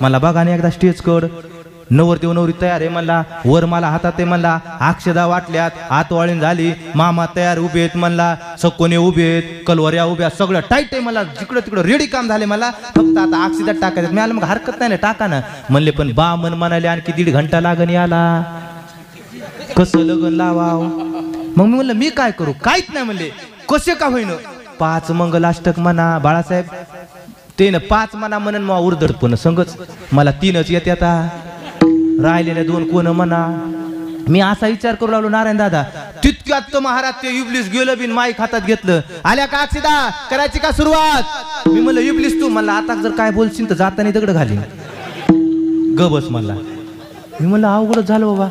मला बघा आणि एकदा स्टेज कड नवरदेव नवरी तयार आहे म्हणला, वर मला हातात आहे म्हणला, अक्षदा वाटल्यात, हातवाळीन झाली, मामा तयार उभे आहेत म्हणला, सकोने उभे आहेत, कलवऱ्या उभ्या, सगळं टाईट आहे मला, जिकडं तिकडं रेडी काम झाले मला, फक्त आता अक्षदा टाकायचं. मी आलं मग हरकत नाही ना टाका ना म्हणले, पण बामन म्हणाले आणखी 1.5 घंटा लागन याला, कसं लगन लावाव. मग मी म्हणलं मी काय करू, काहीच नाही म्हणले, कसे का होईन 5 मंगलाष्टक म्हणा बाळासाहेब, ते ना 5 म्हणा म्हणून मग उर्दड पण संगच मला 3च येते, आता राहिलेल्या 2 कोण म्हणा. मी असा विचार करू लागलो नारायण दादा, तितक्यात तो महाराज ते इब्लिस गेलं बिन माईक हातात घेतलं, आल्या का अक्षदा करायची का सुरुवात. मी म्हणलं इब्लिस तू म्हणला आता जर काय बोलशील तर जाताना दगड घालीन, ग बस म्हणला. मी म्हणलं अवघडच झालं बाबा.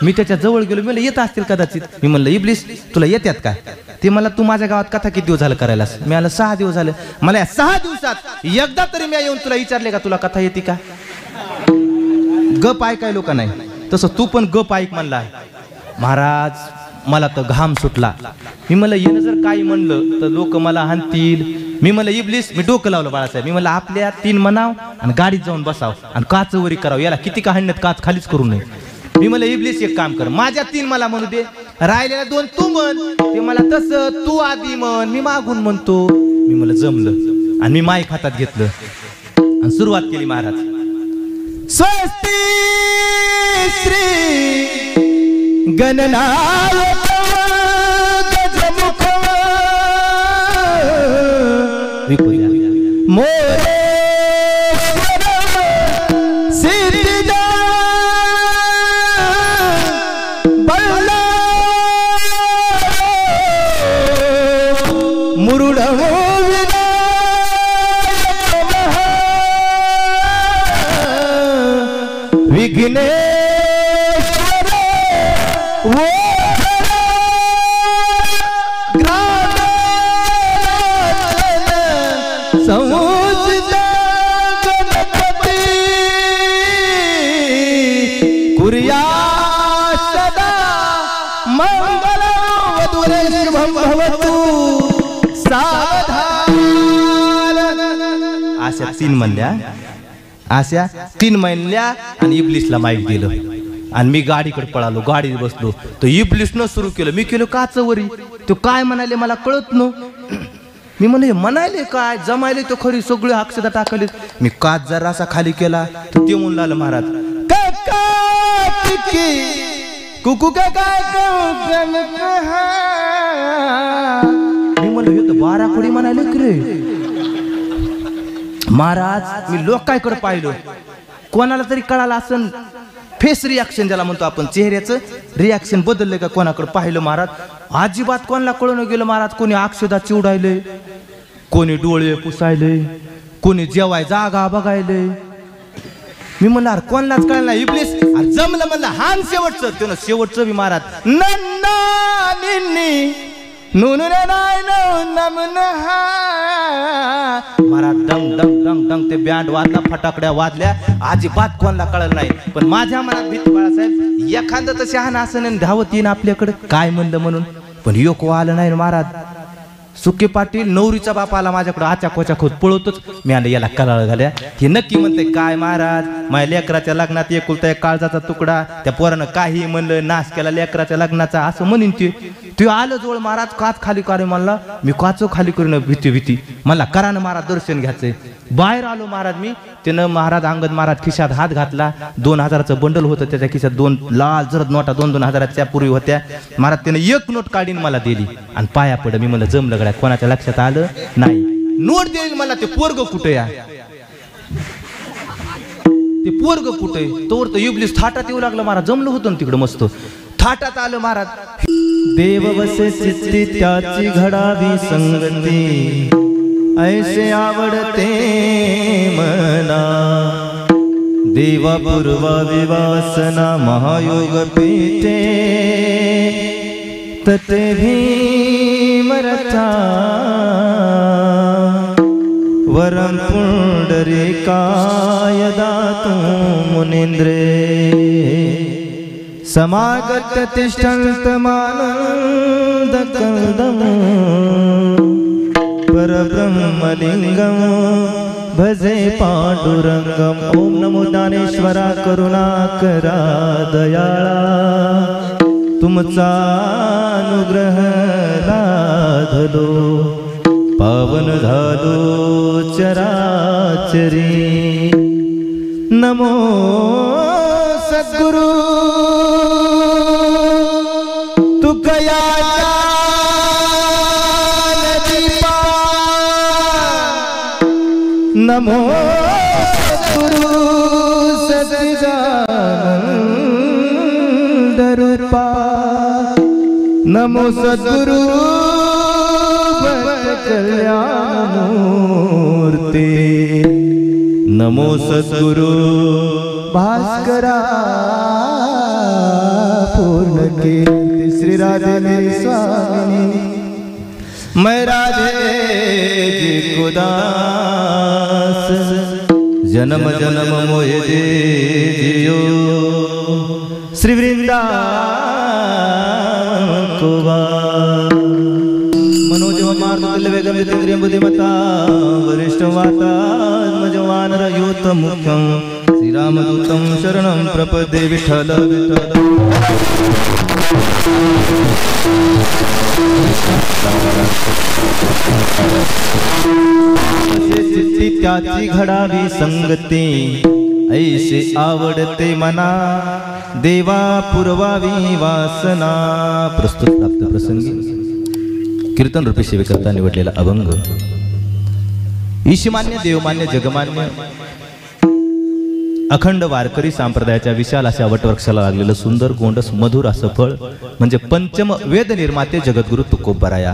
मी त्याच्या जवळ गेलो, मी म्हणलं येत असतील कदाचित. मी म्हणलं इब्लिस तुला येतात काय, ते मला तू माझ्या गावात कथा किती दिवस झालं करायलास. मी आलं 6 दिवस झालं. मला या 6 दिवसात एकदा तरी मी येऊन तुला विचारले का तुला कथा येते का. गप ऐकाय लोक नाही, तसं तू पण गप ऐक म्हणला. महाराज मला तर घाम सुटला. मी म्हणलं येणं जर काही म्हणलं तर लोक मला हाणतील. मी म्हणलं इब्लिस, मी डोकं लावलं बाळासाहेब. मी म्हणलं आपल्या 3 म्हणाव आणि गाडीत जाऊन बसाव आणि काचवरी करावं, याला किती का हाणण्यात काच खालीच करू नये. मी म्हणलं इब्लिस एक काम कर, माझ्या 3 मला म्हणू दे, राहिलेल्या 2 तू म्हण. ते मला तसं तू आधी म्हण, मी मागून म्हणतो. मी म्हणलं जमलं आणि मी माईक हातात घेतलं आणि सुरुवात केली. महाराज स्वस्ती श्री गणनायक गजमुख मोरे सिद्धिदा बल्ला मुरुड विघ्नेश्वर वो संउचित गणपती कुर्या सदा मंगल वधुरे शुभं भवतु सावधान. अशा 3 म्हणल्या, अशा 3 म्हणल्या आणि इब्लिसला माईक दिलं आणि मी गाडीकडे पळालो, गाडीत बसलो. तो इब्लिसनं सुरू केलं, मी केलं काचवरी. तो काय म्हणाले मला कळत न. मी म्हणले म्हणाले काय, जमायले तो खरी सगळे अक्षदा टाकले. मी काच जरा असा खाली केला तर ते म्हणून लागलं महाराज कुकू काय. मी म्हणलं हे तर 12 खोडी म्हणाले की रे महाराज. मी लोकांकडे पाहिलं, कोणाला तरी कळालं असं फेस रिॲक्शन ज्याला म्हणतो आपण, चेहऱ्याचं रिॲक्शन बदललंय का कोणाकडे पाहिलं महाराज. अजिबात कोणाला कळून गेलं महाराज. कोणी अक्षदा चिवडायले, कोणी डोळे पुसायले, कोणी जेवाय जागा बघायले. मी म्हणलं अरे कोणालाच कळलं नाही. इब्लिस जमलं म्हणलं हान शेवटचं. त्यानं शेवटचं बी महाराज नन्ना निन्नी नून महाराज डंग डंग डंग डंग ते बँड वाजला, फटाकड्या वाजल्या. अजिबात कोणाला कळलं नाही. पण माझ्या मनात भीती बाळासाहेब, एखादं तर शहाणा असं धावत येईन आपल्याकडे काय म्हणलं म्हणून. पण योग आलं नाही महाराज. सुके पाटील नवरीचा बाप आला माझ्याकडे, आचाकोचा खोत पळवतोच. मी आलं याला कलाळ घाल्या, हे नक्की म्हणते काय महाराज, माझ्या लेकराच्या लग्नात एकुलता एक काळजाचा तुकडा, त्या पोरानं काही म्हणलं नाश केला लेकराच्या लग्नाचा असं म्हणीन. ते आलं जवळ महाराज, काच खाली करे म्हणला. मी काच खाली करून भीती मला करा ना महाराज दर्शन घ्यायचंय. बाहेर आलो महाराज मी. त्यानं महाराज अंगद महाराज खिशात हात घातला. 2000चं बंडल होतं त्याच्या खिशात, 2 लाल जरद नोटा 2-2 हजाराच्या पूर्वी होत्या महाराज. त्यानं 1 नोट काढीन मला दिली आणि पाया पड. मी म्हणलं जमलं गड्या, कोणाच्या लक्षात आलं नाही. नोट देईल मला. ते पोरग कुठे या, ते पोरग कुठे, तोवर तर इब्लिस थाटात येऊ लागलं महाराज. जमलं होतं तिकडं मस्त, थाटात आलं महाराज. देव वसे चित्ती त्याची घडावी संगती, ऐसे आवडते मना. देवा पूर्वा विवासना महायोग पेटे, तते भीमरथा वरम पुंडरीकाय दातु मुनींद्रे. समागत तिष्ठन्तमानन्दकन्दम् परब्रह्मलिङ्गम् भजे पांडुरंगम. ओम नमो ज्ञानेश्वरा करुणाकरा दयाळा, तुमचा अनुग्रह लाधलो, पावन झालो चराचरी. नमो सद्गुरु तुकयाचा दीपा. नमो सद्गुरु सच्चिदानंद रूपा. नमो सद्गुरु कल्याण मूर्ती. नमो सद्गुरु भास्करा पूर्ण कीर्ति. श्री राधे मेरी स्वामिनी, मैं राधे जी को दास. जन्म जन्म मोहे दे जियो, श्री वृंदावन को वास. मनोजव वेगम जितेंद्रियं बुद्धिमता वरिष्ठ वाता मजवानर योत मुख्यं. श्रीरामदूतं शरणं प्रपद्ये. विठ्ठल विठ्ठल. चित्ती त्याची घडावी संगती, ऐसे आवडते मना, देवा पुरवावी वासना. प्रस्तुत प्राप्त प्रसंगी कीर्तन रूपी सेवेकरता निवडलेला अभंग. ईशमान्य देवमान्य जगमान्य अखंड वारकरी संप्रदायाच्या विशाल अशा वटवृक्षाला लागलेलं सुंदर गोंडस मधुर असं फळ म्हणजे पंचम वेद निर्माते जगद्गुरु तुकोबराया.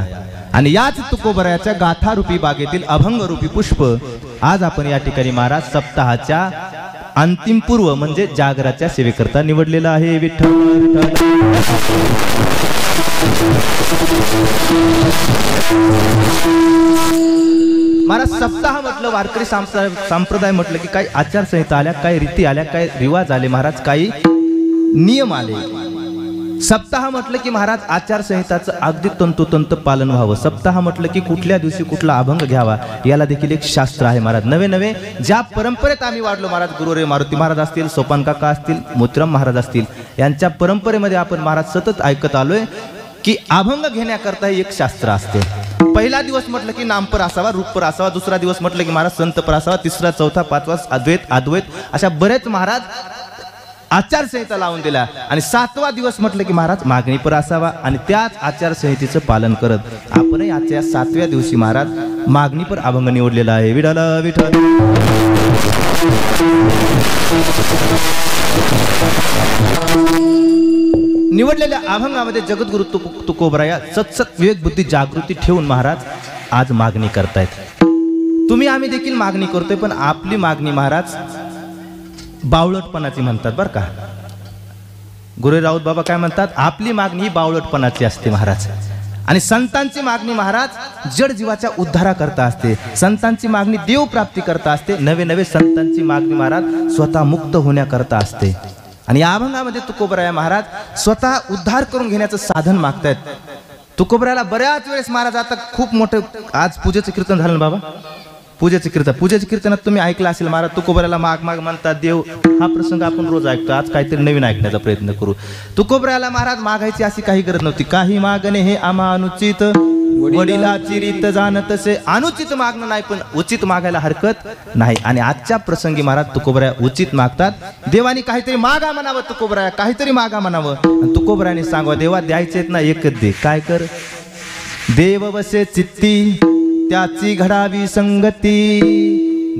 आणि याच तुकोबरायाच्या गाथा रूपी बागेतील अभंग रूपी पुष्प आज आपण या ठिकाणी महाराज सप्ताहाच्या अंतिम पूर्व म्हणजे जागराच्या सेवेकरता निवडलेला आहे. विठ्ठल विठ्ठल. महाराज सप्ताह म्हटलं, वारकरी संप्रदाय म्हटलं की काही आचारसंहिता आल्या, काही रीती आल्या, काही रिवाज आले महाराज, काही नियम आले. सप्ताह म्हटलं की महाराज आचारसंहिताचं अगदी तंतोतंत पालन व्हावं. सप्ताह म्हटलं की कुठल्या दिवशी कुठला अभंग घ्यावा याला देखील एक शास्त्र आहे महाराज. नवे नवे ज्या परंपरेत आम्ही वाढलो महाराज, गुरुरे मारुती महाराज असतील, सोपान काका असतील, मोतीराम महाराज असतील, यांच्या परंपरेमध्ये आपण महाराज सतत ऐकत आलोय की अभंग घेण्याकरता एक शास्त्र असते. पहिला दिवस म्हटलं की नामपर असावा, रूपपर असावा. दुसरा दिवस म्हटलं की महाराज संतपर असावा. तिसरा, चौथा, पाचवा अद्वैत अद्वैत अशा बरेच महाराज आचारसंहिता लावून दिल्या. आणि सातवा दिवस म्हटलं की महाराज मागणीपर असावा. आणि त्याच आचारसंहितेचं पालन करत आपणही आजच्या 7व्या दिवशी महाराज मागणीपर अभंग निवडलेला आहे. विठ्ठल विठ्ठल. निवडलेल्या अभंगामध्ये जगद्गुरु तुकोबराया सतसत विवेक बुद्धी जागृती ठेवून महाराज आज मागणी करतायत. तुम्ही आम्ही देखील मागणी करतोय, पण आपली मागणी महाराज बावळटपणाची म्हणतात बरं का. गुरु राऊत बाबा काय म्हणतात, आपली मागणी ही बावळटपणाची असते महाराज. आणि संतांची मागणी महाराज जड जीवाच्या उद्धाराकरता असते. संतांची मागणी देव प्राप्ती करता असते. नवे नवे संतांची मागणी महाराज स्वतः मुक्त होण्याकरता असते. आणि या अभंगामध्ये तुकोबराया महाराज स्वतः उद्धार करून घेण्याचं साधन मागतायत. तुकोबरायाला बऱ्याच वेळेस महाराज आता खूप मोठं आज पूजेचं कीर्तन झालं ना बाबा, पूजेच्या कीर्तनात तुम्ही ऐकलं असेल महाराज तुकोबरायाला माग माग म्हणतात देव. हा प्रसंग आपण रोज ऐकतो. आज काहीतरी नवीन ऐकण्याचा प्रयत्न करू. तुकोबरायाला महाराज मागायची अशी काही गरज नव्हती. काही मागणे हे आम्हा अनुचित, वडिलाची रीत जाण तसे. अनुचित मागणं नाही, पण उचित मागायला हरकत नाही. आणि आजच्या प्रसंगी महाराज तुकोबराया उचित मागतात. देवानी काहीतरी मागा म्हणावं, तुकोबराया काहीतरी मागा म्हणावं. आणि तुकोबरायाने सांगावं देवा द्यायचेत ना एकच दे. काय कर, देव वसे चित्ती त्याची घडावी संगती.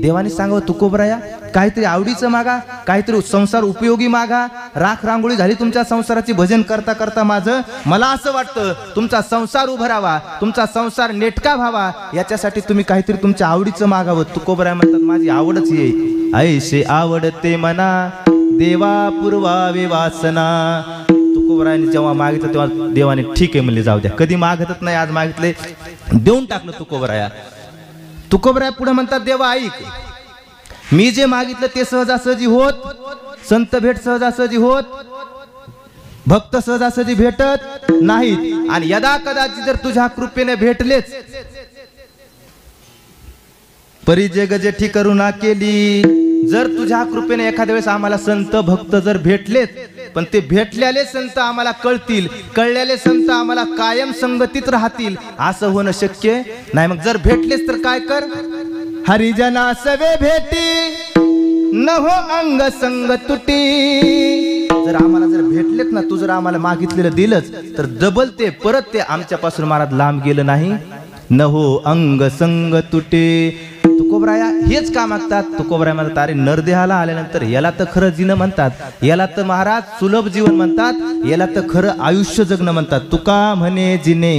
देवाने सांगावं तुकोबराया काहीतरी आवडीचं मागा, काहीतरी संसार उपयोगी मागा. राख रांगोळी झाली तुमच्या संसाराची, भजन करता करता माझं मला असं वाटतं तुमचा संसार उभा राहावा, तुमचा संसार नेटका व्हावा, याच्यासाठी तुम्ही काहीतरी तुमच्या आवडीचं मागावं. तुकोबराया म्हणतात माझी आवडच ये, ऐसे आवडते मना, देवा पुरवावे वासना. तुकोबरायाने जेव्हा मागितलं तेव्हा देवाने ठीक आहे म्हणले जाऊ द्या. कधी मागतच नाही, आज मागितले देऊन टाकलं तुकोबराया. तुकोबराया पुढे म्हणतात देवा ऐक, मी जे मागितलं ते सहजासहजी होत, संत भेट सहजासहजी होत, भक्त सहजासहजी भेटत नाहीत. आणि यदा कदाचित जर तुझ्या कृपेने भेटलेच परिजे गजेठी करुणा केली. जर तुझ्या कृपेने एखाद्या वेळेस आम्हाला संत भक्त जर भेटलेत, पण ते भेटलेले संत आम्हाला कळतील, कळलेले संत आम्हाला कायम संगतीत राहतील, असं होणं शक्य नाही. मग जर भेटलेच तर काय कर, हरिजना सवे भेटी न हो अंग संग तुटी. जर आम्हाला जर भेटलेत ना, तू जर आम्हाला मागितलेलं दिलंच तर डबल ते परत ते आमच्यापासून महाराज लांब गेलं नाही. न हो अंग संग तुटे. तुकोबराया हेच का मागतात. तुकोबराया म्हणतात अरे नरदेहाला आल्यानंतर याला तर खरं जीणं म्हणतात, याला तर महाराज सुलभ जीवन म्हणतात, याला तर खरं आयुष्य जगणं म्हणतात. तुका म्हणे जिने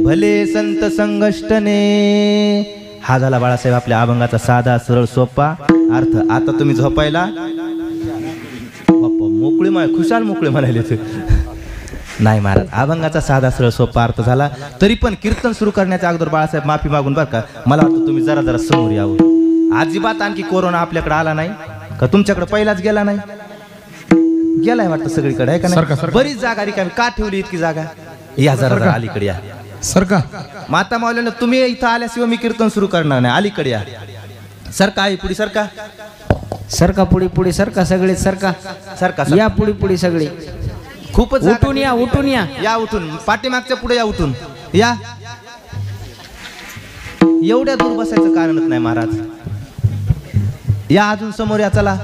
भले संत संगष्टने. हा झाला बाळासाहेब आपल्या अभंगाचा साधा सरळ सोपा अर्थ. आता तुम्ही झोपायला मोकळे खुशाल मोकळे म्हणाले ते नाही महाराज. अभंगाचा साधा सरळ सोपा अर्थ झाला. तरी पण कीर्तन सुरू करण्याच्या अगोदर बाळासाहेब माफी मागून बरं का, मला वाटतं तुम्ही जरा जरा समोर यावं. अजिबात आणखी कोरोना आपल्याकडे आला नाही का? तुमच्याकडे पहिलाच गेला नाही, गेलाय वाटतं सगळीकडे आहे का नाही? बरीच जागा रिकामी का ठेवली इतकी जागा? या जरा जरा अलीकडे या. सरका माता मावल्यानं तुम्ही इथं आल्याशिवाय मी कीर्तन सुरू करणार नाही. अलीकडे या. सरका आई पुढे सरका, सरका पुढे पुढे सरका, सगळे सरका सरका या पुढे पुढे सगळे. खूपच उठून या, उठून या, या उठून पाठीमागच्या पुढे या, उठून या. एवढ्या दूर बसायचं कारणच नाही महाराज. या अजून समोर या. चला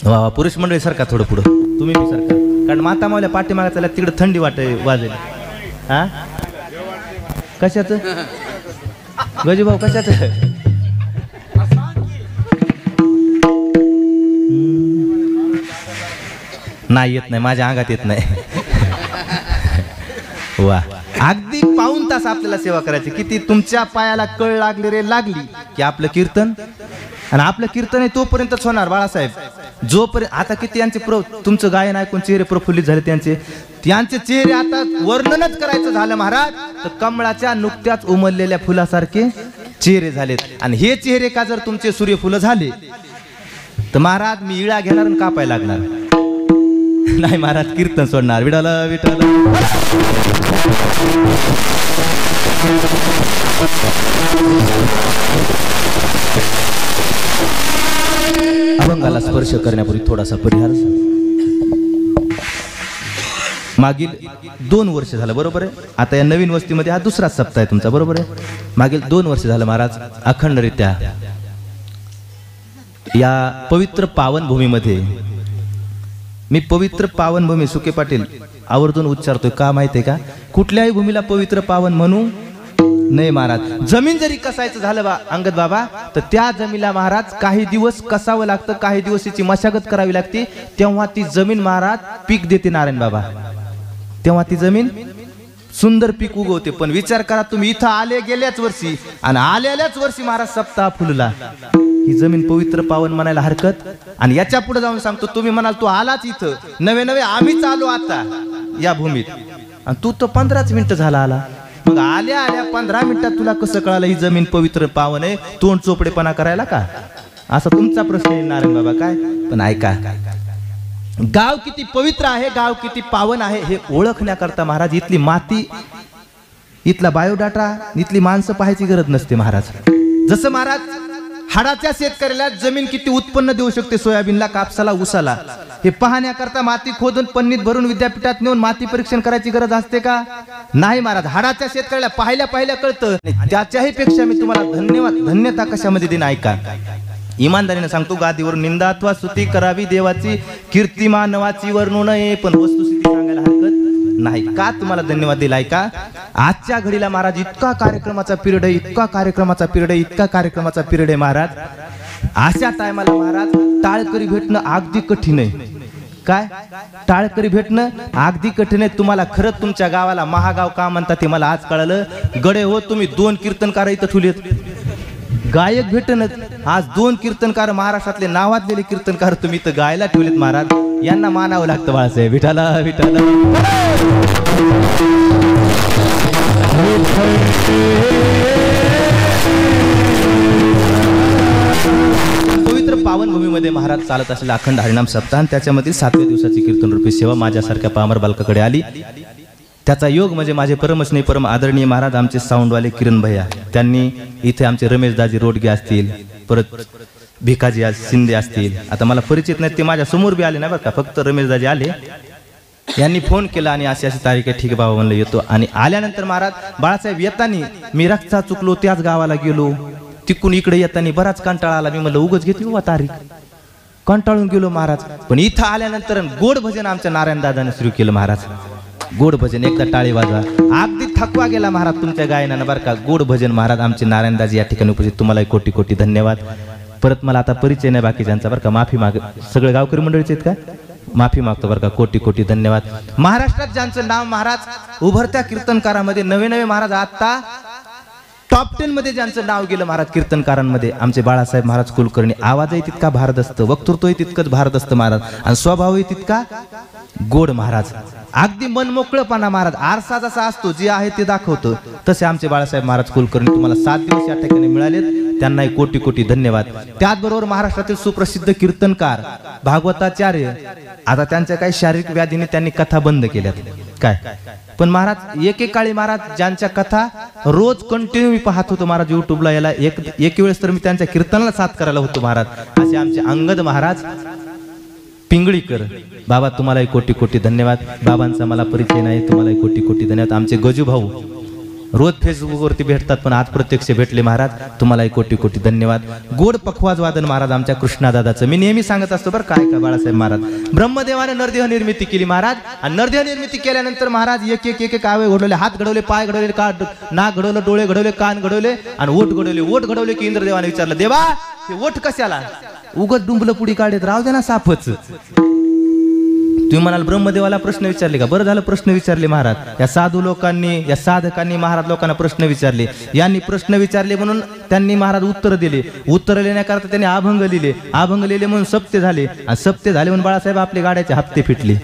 वा वा. पुरुष मंडळी सरका थोडं पुढं, तुम्ही बी सरका, कारण माता मावल्या पाठीमागे चला, तिकडे थंडी वाजेल. हा कशाच गजूभाऊ कशाच? नाही येत नाही, माझ्या अंगात येत नाही. वा. अगदी पाऊण तास आपल्याला सेवा करायची. किती तुमच्या पायाला कळ लागली रे लागली की आपलं कीर्तन, आणि आपलं कीर्तन आहे तोपर्यंतच होणार बाळासाहेब. जोपर्यंत आता किती यांचे तुमचं गायन ऐकून चेहरे प्रफुल्लित झाले, त्यांचे चेहरे आता वर्णनच करायचं झालं महाराज तर कमळाच्या नुकत्याच उमललेल्या फुलासारखे चेहरे झालेत. आणि हे चेहरे का जर तुमचे सूर्यफुलं झाले तर महाराज मी इळा घेणार आणि कापायला लागणार नाही महाराज. कीर्तन सोडणार. विठाल विठाल. अभंगाला स्पर्श करण्यापूर्वी थोडासा परिहार. मागील 2 वर्ष झालं बरोबर आहे. आता या नवीन वस्तीमध्ये हा दुसरा सप्ताह आहे तुमचा बरोबर आहे. मागील 2 वर्ष झालं महाराज अखंडरित्या या पवित्र पावन भूमीमध्ये, मी पवित्र पावन भूमी सुके पाटील आवर्जून उच्चारतोय का माहितीये का? कुठल्याही भूमीला पवित्र पावन म्हणू नाही महाराज. जमीन जरी कसायचं झालं अंगद बाबा तर त्या जमीनला महाराज काही दिवस कसावं लागतं, काही दिवस तिची मशागत करावी लागते, तेव्हा ती जमीन महाराज पीक देते नारायण बाबा, तेव्हा ती जमीन सुंदर पीक उगवते. पण विचार करा तुम्ही इथं आले गेल्याच वर्षी आणि आलेल्याच वर्षी महाराज सप्ताह फुलला. ही जमीन पवित्र पावन म्हणायला हरकत. आणि याच्या पुढे जाऊन सांगतो, तुम्ही म्हणाल तू आलाच इथं, नवे नवे आम्हीच आलो आता या भूमीत, आणि तू तर 15 मिनिटं झाला आला. मग आल्या आल्या 15 मिनिटात तुला कसं कळालं ही जमीन पवित्र पावन आहे? तोंड चोपडेपणा करायला का? असा तुमचा प्रश्न आहे नारायण बाबा. काय पण ऐका, गाव किती पवित्र आहे, गाव किती पावन आहे हे ओळखण्याकरता महाराज इथली माती, इथला बायोडाटा, इथली माणसं पाहायची गरज नसते महाराज. जसं महाराज हाडाच्या शेतकऱ्याला जमीन किती उत्पन्न देऊ शकते, सोयाबीनला, कापसाला, ऊसाला, हे पाहण्याकरता माती खोदून पन्नीत भरून विद्यापीठात नेऊन माती परीक्षण करायची गरज असते का? नाही महाराज. हाडाच्या शेतकऱ्याला पाहिल्या कळतं. त्याच्याही पेक्षा मी तुम्हाला धन्यता कशामध्ये देणं ऐका. इमानदारीने सांगतो, गादीवरून निंदा अथवा स्तुती करावी देवाची, कीर्ती मानवाची वर्णू नये, पण वस्तुस्थिती सांगायला हरकत नाही. का तुम्हाला धन्यवाद दिलाय का? आजच्या घडीला महाराज इतका कार्यक्रमाचा पिरियड आहे, इतका कार्यक्रमाचा पिरियड आहे, इतका कार्यक्रमाचा पिरियड आहे महाराज. अशा टायमाला महाराज टाळकरी भेटणं अगदी कठीण आहे. काय टाळकरी भेटणं अगदी कठीण आहे. तुम्हाला खरंच तुमच्या गावाला महागाव का म्हणतात ते मला आज कळलं. गडे हो, तुम्ही 2 कीर्तनकार इथं ठेवलेत, गायक भेटणं. आज 2 कीर्तनकार महाराष्ट्रातले नावाजलेले कीर्तनकार तुम्ही इथं गायला ठेवलेत महाराज. यांना मानावं लागतं बाळासाहेब. विठाला विठाला. पवित्र पावन भूमीमध्ये महाराज चालत असलेला अखंड हरिनाम सप्ताह, त्याच्यामधील 7व्या दिवसाची कीर्तन रूपी सेवा माझ्यासारख्या पामर बालकाकडे आली. त्याचा योग म्हणजे माझे परमस्नेही परम आदरणीय महाराज आमचे साऊंडवाले किरण भैया, त्यांनी इथे आमचे रमेशदाजी रोडगे असतील, परत भिकाजी शिंदे असतील, आता मला परिचित नाही ते माझ्या समोर बी आले नाही बरं का, फक्त रमेशदाजी आले, यांनी फोन केला आणि अशी अशी तारीख आहे, ठीक आहे बाबा म्हणलं येतो. आणि आल्यानंतर महाराज बाळासाहेब येतानी मी रस्ता चुकलो, त्याच गावाला गेलो, तिकून इकडे येतानी बराच कंटाळा आला, मी म्हणलं उगच घेतली बाबा तारीख, कंटाळून गेलो महाराज. पण इथं आल्यानंतर गोड भजन आमच्या नारायण दादाने सुरू केलं महाराज, गोड भजन, एकदा टाळी वाजवा, अगदी थकवा गेला महाराज तुमच्या गायनानं बरं का. गोड भजन महाराज आमचे नारायणदाजी या ठिकाणी उपस्थित, तुम्हालाही कोटी कोटी धन्यवाद. परत मला आता परिचय नाही बाकीच्यांचा बरं का, माफी माग, सगळे गावकरी मंडळीचे आहेत का, माफी मागतो बरं का, कोटी कोटी धन्यवाद. महाराष्ट्रात ज्यांचं नाव महाराज उभरत्या कीर्तनकारामध्ये नवे नवे महाराज आता टॉप 10 मध्ये ज्यांचं नाव गेलं महाराज कीर्तनकारांमध्ये, आमचे बाळासाहेब महाराज कुलकर्णी. आवाजही तितका भारत असतं, वक्तृत्वही तितकंच भारत असतं महाराज, आणि स्वभावही तितका गोड महाराज, अगदी मनमोकळपणा महाराज, आरसा जसा असतो जे आहे ते दाखवतो तसे आमचे बाळासाहेब महाराज कुलकर्णी. तुम्हाला 7 दिवस या ठिकाणी मिळालेत, त्यांनाही कोटी कोटी धन्यवाद. त्याचबरोबर महाराष्ट्रातील सुप्रसिद्ध कीर्तनकार भागवताचार्य, आता त्यांच्या काही शारीरिक व्याधीने त्यांनी कथा बंद केल्यात काय, पण महाराज एकेकाळी महाराज ज्यांच्या कथा रोज कंटिन्यू मी पाहत होतो महाराज युट्यूबला, याला एक वेळेस तर मी त्यांच्या कीर्तनाला साथ करायला होतो महाराज, असे आमचे अंगद महाराज पिंगळीकर. बाबा तुम्हालाही कोटी कोटी धन्यवाद. बाबांचा मला परिचय नाही, तुम्हालाही कोटी कोटी धन्यवाद. आमचे गजू भाऊ रोज फेसबुकवरती भेटतात पण आज प्रत्यक्ष भेटले महाराज, तुम्हालाही कोटी कोटी धन्यवाद. गोड पखवाज वादन महाराज आमच्या कृष्णादादाचं, मी नेहमी सांगत असतो बरं काय का बाळासाहेब महाराज, ब्रह्मदेवाने नरदेह निर्मिती केली महाराज, आणि नरदेह निर्मिती केल्यानंतर महाराज एक एक एक एक अवयव घडवले, हात घडवले, पाय घडवले, नाक घडवलं, डोळे घडवले, कान घडवले, आणि ओठ घडवले. ओठ घडवले की इंद्रदेवाने विचारलं, देवा हे ओठ कशाला, उगत डुंबलं पुढी काढत राहू दे ना सापच. तुम्ही म्हणाल ब्रह्मदेवाला प्रश्न विचारले का, बरं झालं प्रश्न विचारले महाराज. या साधू लोकांनी, या साधकांनी महाराज लोकांना प्रश्न विचारले, यांनी प्रश्न विचारले म्हणून त्यांनी महाराज उत्तर दिले, उत्तर लिहिण्याकरता त्यांनी अभंग लिहिले, अभंग लिहिले म्हणून सप्ते झाले, आणि सप्ते झाले म्हणून बाळासाहेब आपले गाड्याचे हप्ते फिटले.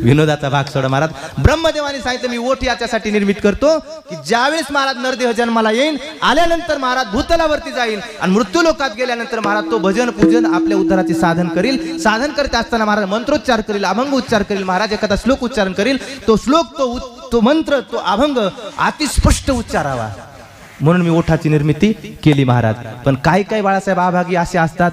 विनोदाचा भाग सोडा महाराज. ब्रह्मदेवाने सांगितलं मी ओठ याच्यासाठी निर्मित करतो की ज्यावेळेस महाराज नरदेह जन्माला येईल, आल्यानंतर महाराज भूतलावरती जाईल, आणि मृत्यू लोकात गेल्यानंतर महाराज तो भजन पूजन आपल्या उद्धाराचे साधन करील. साधन करत असताना महाराज मंत्रोच्चार करील, अभंग उच्चार करील, महाराज एखादा श्लोक उच्चारण करील, तो श्लोक तो मंत्र तो अभंग अतिस्पष्ट उच्चारावा, म्हणून मी ओठाची निर्मिती केली महाराज. पण काही काही बाळासाहेब अभागी असे असतात,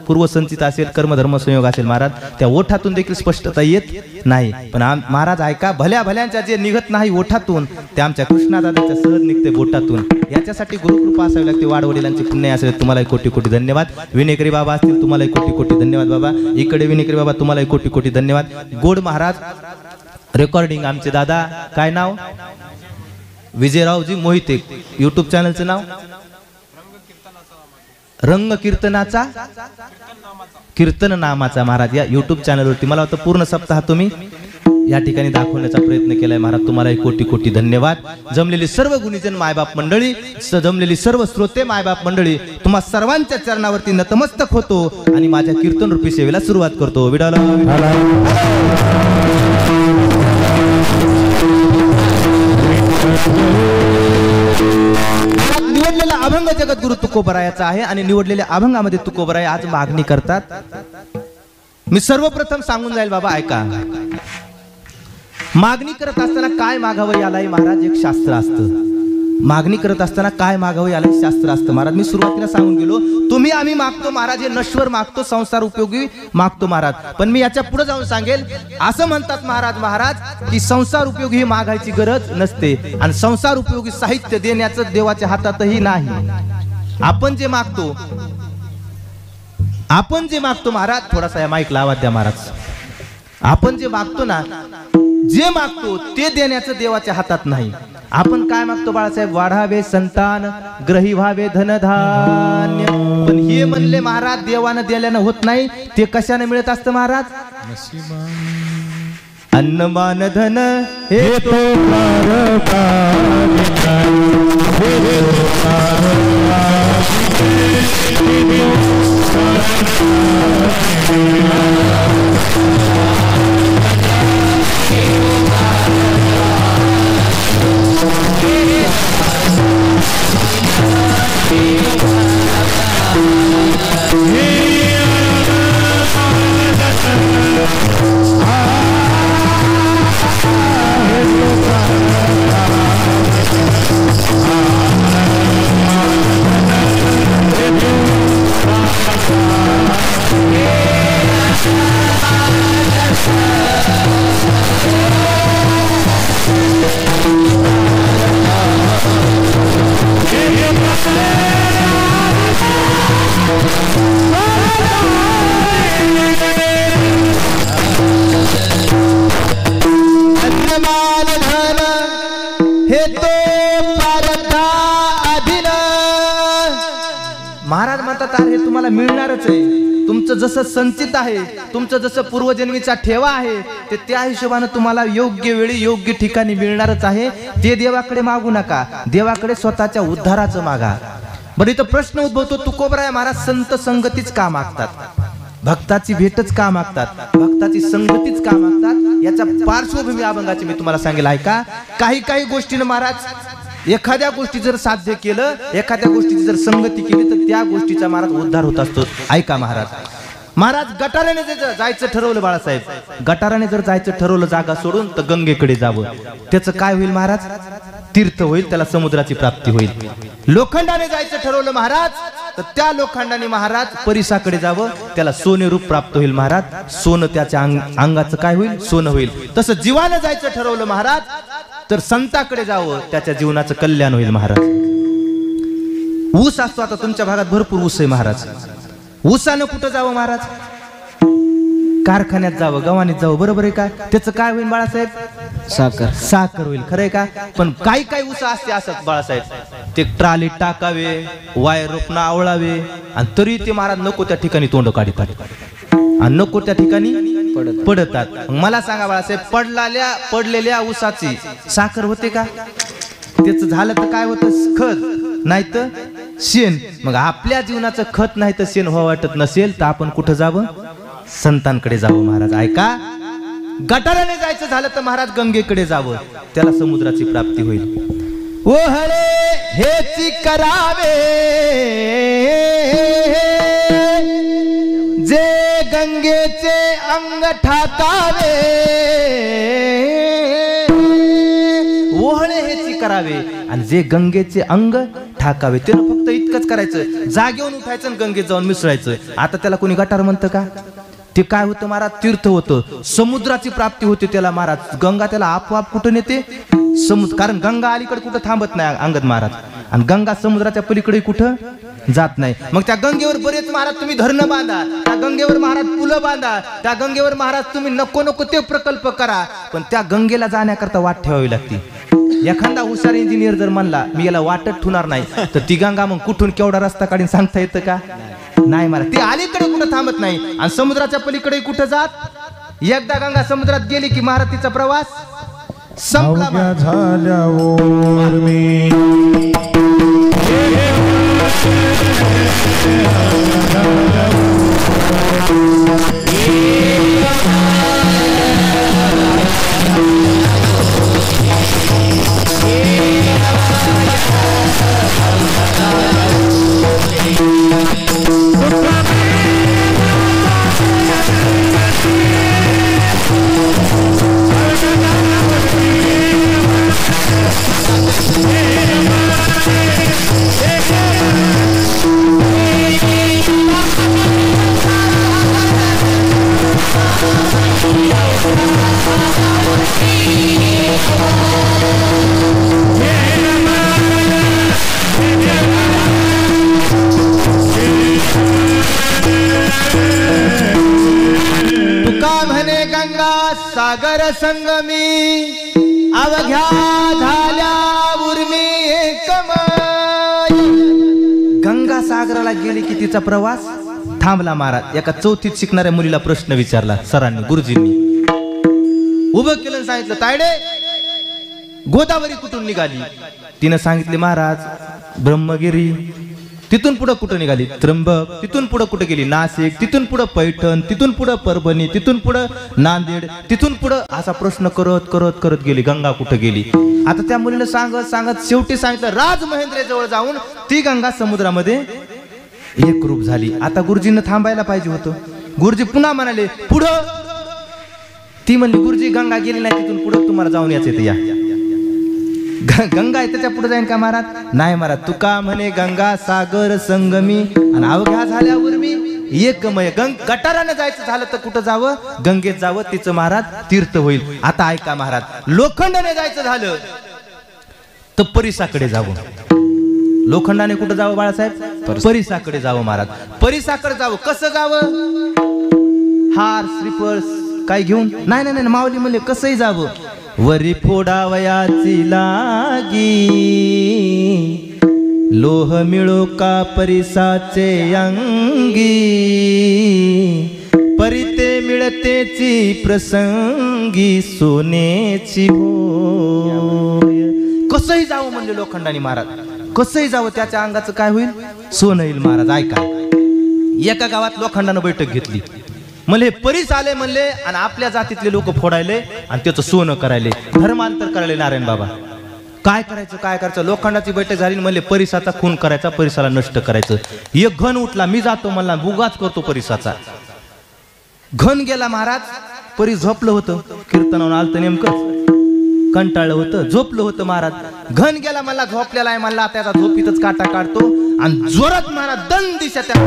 पूर्वसंचित असेल, कर्मधर्म संयोग असेल महाराज, त्या ओठातून देखील स्पष्टता येत नाही. पण महाराज ऐका, भल्या भल्यांच्या जे निघत नाही ओठातून ते आमच्या कृष्णादादाच्या सहज निघते बोटातून. याच्यासाठी गुरुकृपा असावी लागते, वाडवडिलांचे पुण्य असेल. तुम्हालाही कोटी कोटी धन्यवाद. विनेकरी बाबा असतील, तुम्हालाही कोटी कोटी धन्यवाद बाबा. इकडे विनेकरी बाबा तुम्हालाही कोटी कोटी धन्यवाद. गोड महाराज रेकॉर्डिंग आमचे दादा, काय नाव, विजयरावजी मोहिते, युट्यूब चॅनलचं नाव रंग कीर्तनाचा कीर्तन नामाचा महाराज. या युट्यूब चॅनलवरती मला वाटतं पूर्ण सप्ताह तुम्ही या ठिकाणी दाखवण्याचा प्रयत्न केलाय महाराज. तुम्हालाही कोटी कोटी धन्यवाद. जमलेली सर्व गुणीजन मायबाप मंडळी, जमलेली सर्व श्रोते मायबाप मंडळी, तुम्हा सर्वांच्या चरणावरती नतमस्तक होतो आणि माझ्या कीर्तन रूपी सेवेला सुरुवात करतो. विडाला निवडलेला अभंग जगद्गुरु तुकोबरायाचा आहे, आणि निवडलेल्या अभंगामध्ये तुकोबराय आज मागणी करतात. मी सर्वप्रथम सांगून जाईल बाबा ऐका, मागणी करत असताना काय मागावं यालाही महाराज एक शास्त्र असतं. मागणी करत असताना काय मागावं याला शास्त्र असतं महाराज. मी सुरुवातीला सांगून गेलो, तुम्ही आम्ही मागतो महाराज हे नश्वर मागतो, संसार उपयोगी मागतो महाराज. पण मी याच्या पुढे जाऊन सांगेल, असं म्हणतात महाराज की संसार उपयोगी ही मागायची गरज नसते, आणि संसार उपयोगी साहित्य देण्याचं देवाच्या हातातही नाही. आपण जे मागतो महाराज, थोडासा या माईक लावा द्या महाराज. आपण जे मागतो ना, जे मागतो ते देण्याचं देवाच्या हातात नाही. आपण काय मागतो बाळासाहेब, वाढावे संतान, ग्रही व्हावे धनधान्य. पण हे म्हणले महाराज देवानं दिल्यानं होत नाही. ते कशाने मिळत असतं महाराज, अन्नमान धन हे तो महाराज म्हणतात अरे तुम्हाला मिळणारच आहे, तुमचं जसं संचित आहे, तुमचं जसं पूर्वजन्मीचा ठेवा आहे, ते त्या हिशोबानं तुम्हाला योग्य वेळी योग्य ठिकाणी मिळणारच आहे. ते देवाकडे मागू नका, देवाकडे स्वतःच्या उद्धाराचं मागा. बरं इथं प्रश्न उद्भवतो, तुकोबराय महाराज संत संगतीच का मागतात, भक्ताची भेटच का मागतात, भक्ताची संगतीच का मागतात? याचा पार्श्वभूमी अभंगाची मी तुम्हाला सांगेल ऐका. काही गोष्टीनं महाराज एखाद्या गोष्टी जर साध्य केलं, एखाद्या गोष्टीची जर संगती केली तर त्या गोष्टीचा महाराज उद्धार होत असतो. ऐका महाराज गटाराने जायचं ठरवलं, बाळासाहेब गटाराने जर जायचं ठरवलं जागा सोडून तर गंगेकडे जावं. त्याचं काय होईल महाराज? तीर्थ होईल, त्याला समुद्राची प्राप्ती होईल. लोखंडाने जायचं ठरवलं महाराज तर त्या लोखंडाने महाराज परिसाकडे जावं, त्याला सोने रूप प्राप्त होईल महाराज. सोनं त्याच्या अंगाचं काय होईल? सोनं होईल. तसं जीवानं जायचं ठरवलं महाराज तर संताकडे जावं, त्याच्या जीवनाचं कल्याण होईल महाराज. ऊस असतो, आता तुमच्या भागात भरपूर ऊस आहे महाराज. ऊसानं कुठं जावं महाराज? कारखान्यात जावं, गव्हाणीत जावं, बरोबर आहे का? त्याचं काय होईल बाळासाहेब? साखर होईल. खरंय का? पण काही ऊस असते असत बाळासाहेब, ते ट्राली टाकावे, वायर रोपणं आवळावे आणि तरी ते महाराज नको त्या ठिकाणी तोंड काढतात आणि नको त्या ठिकाणी पडतात. मला सांगा बाळासाहेब, पडलेल्या ऊसाची साखर होते का? त्याचं झालं तर काय होतं? खत नाही तर शेण. मग आपल्या जीवनाचं खत नाही तर शेण व्हावं वाटत नसेल तर आपण कुठं जावं? संतांकडे जावं महाराज. ऐका, गटाराने जायचं झालं तर महाराज गंगेकडे जावं, त्याला समुद्राची प्राप्ती होईल. ओहळे हेची करावे जे गंगेचे अंग ठाकावे, ओहळे हेची करावे आणि जे गंगेचे अंग ठाकावे. त्यानं फक्त इतकंच करायचं, जागेवरून उठायचं आणि गंगेत जाऊन मिसळायचं. आता त्याला कोणी गटार म्हणतं का? ते काय होतं महाराज? तीर्थ होतं, समुद्राची प्राप्ती होते त्याला महाराज. गंगा त्याला आपोआप कुठं नेते? समुद्र. कारण गंगा अलीकडे कुठं थांबत नाही अंगद महाराज, आणि गंगा समुद्राच्या पलीकडे कुठं जात नाही. मग त्या गंगेवर बरेच महाराज तुम्ही धरणं बांधा, त्या गंगेवर महाराज पुलं बांधा, त्या गंगेवर महाराज तुम्ही नको ते प्रकल्प करा, पण त्या गंगेला जाण्याकरता वाट ठेवावी लागते. एखादा हुशार इंजिनियर जर म्हणला मी याला वाटत ठेवणार नाही तर ती गंगा मग कुठून केवढा रस्ता काढून सांगता येतं का? नाही महाराज. ती अलीकडे कुठं थांबत नाही आणि समुद्राच्या पलीकडे कुठं जात. एकदा गंगा समुद्रात गेली की महाराज तिचा प्रवास संपला. झाल्यावर मी सागर संगमी अवघ्या झाल्या उर्मी एकमय. गंगा सागराला गेली की तिचा प्रवास थांबला महाराज. एका चौथीत शिकणाऱ्या मुलीला प्रश्न विचारला सरांनी, गुरुजींनी उभं केलं, सांगितलं तायडे गोदावरी कुठून निघाली? तिनं सांगितले महाराज ब्रह्मगिरी. तिथून पुढे कुठं निघाली? त्र्यंबक. तिथून पुढे कुठे गेली? नाशिक. तिथून पुढे पैठण. तिथून पुढे परभणी. तिथून पुढे नांदेड. तिथून पुढे असा प्रश्न करत करत करत गेली गंगा कुठे गेली. आता त्या मुलीला सांगत सांगत शेवटी सांगितलं राजमहेंद्र जवळ जाऊन ती गंगा समुद्रामध्ये एक रूप झाली. आता गुरुजींना थांबायला पाहिजे होतं. गुरुजी पुन्हा म्हणाले पुढं. ती म्हणली गुरुजी गंगा गेली नाही, तिथून पुढे तुम्हाला जाऊन यायचं या. गंगा आहे त्याच्या पुढे जाईन का महाराज? नाही महाराज. तुका म्हणे गंगा सागर संगमी आणि अवघ्या झाल्यावर मी एकमय. गटाराने जायचं झालं तर कुठं जावं? गंगेत जावं, तिचं महाराज तीर्थ होईल. आता ऐका महाराज, लोखंडाने जायचं झालं तर परिसाकडे जावं. लोखंडाने कुठं जावं बाळासाहेब? परिसाकडे जावं महाराज. परिसाकडे जावं. कसं जावं? हार श्रीफळ काय घेऊन? नाही नाही नाही, माऊली म्हणले कसंही जावं. वरी फोडावयाची लागी लोह मिळो का परिसाचे अंगी, परिते मिळतेची प्रसंगी सोनेची होय. कसंही जावं म्हणले लोखंडाने महाराज, कसंही जावं त्याच्या अंगाचं काय होईल, सोनं येईल. महाराज ऐका, एका गावात लोखंडानं बैठक घेतली. म्हणले परीस आले म्हणले आणि आपल्या जातीतले लोक फोडायले आणि त्याचं सोनं करायले, धर्मांतर करायले. नारायण बाबा काय करायचं काय करायचं. लोखंडाची बैठक झाली. म्हणले परिसाचा खून करायचा, परिसाला नष्ट करायचं. एक घन उठला, मी जातो म्हणला, बुगाच करतो परिसाचा. घन गेला महाराज. परी झोपलं होतं, कीर्तनावरून आलतं नेमकं, कंटाळलं होतं, झोपलं होतं महाराज. घन गेला म्हणला, झोपलेला आहे म्हणला, त्याचा झोपीतच काटा काढतो आणि जोरात महाराज दंदिशा त्या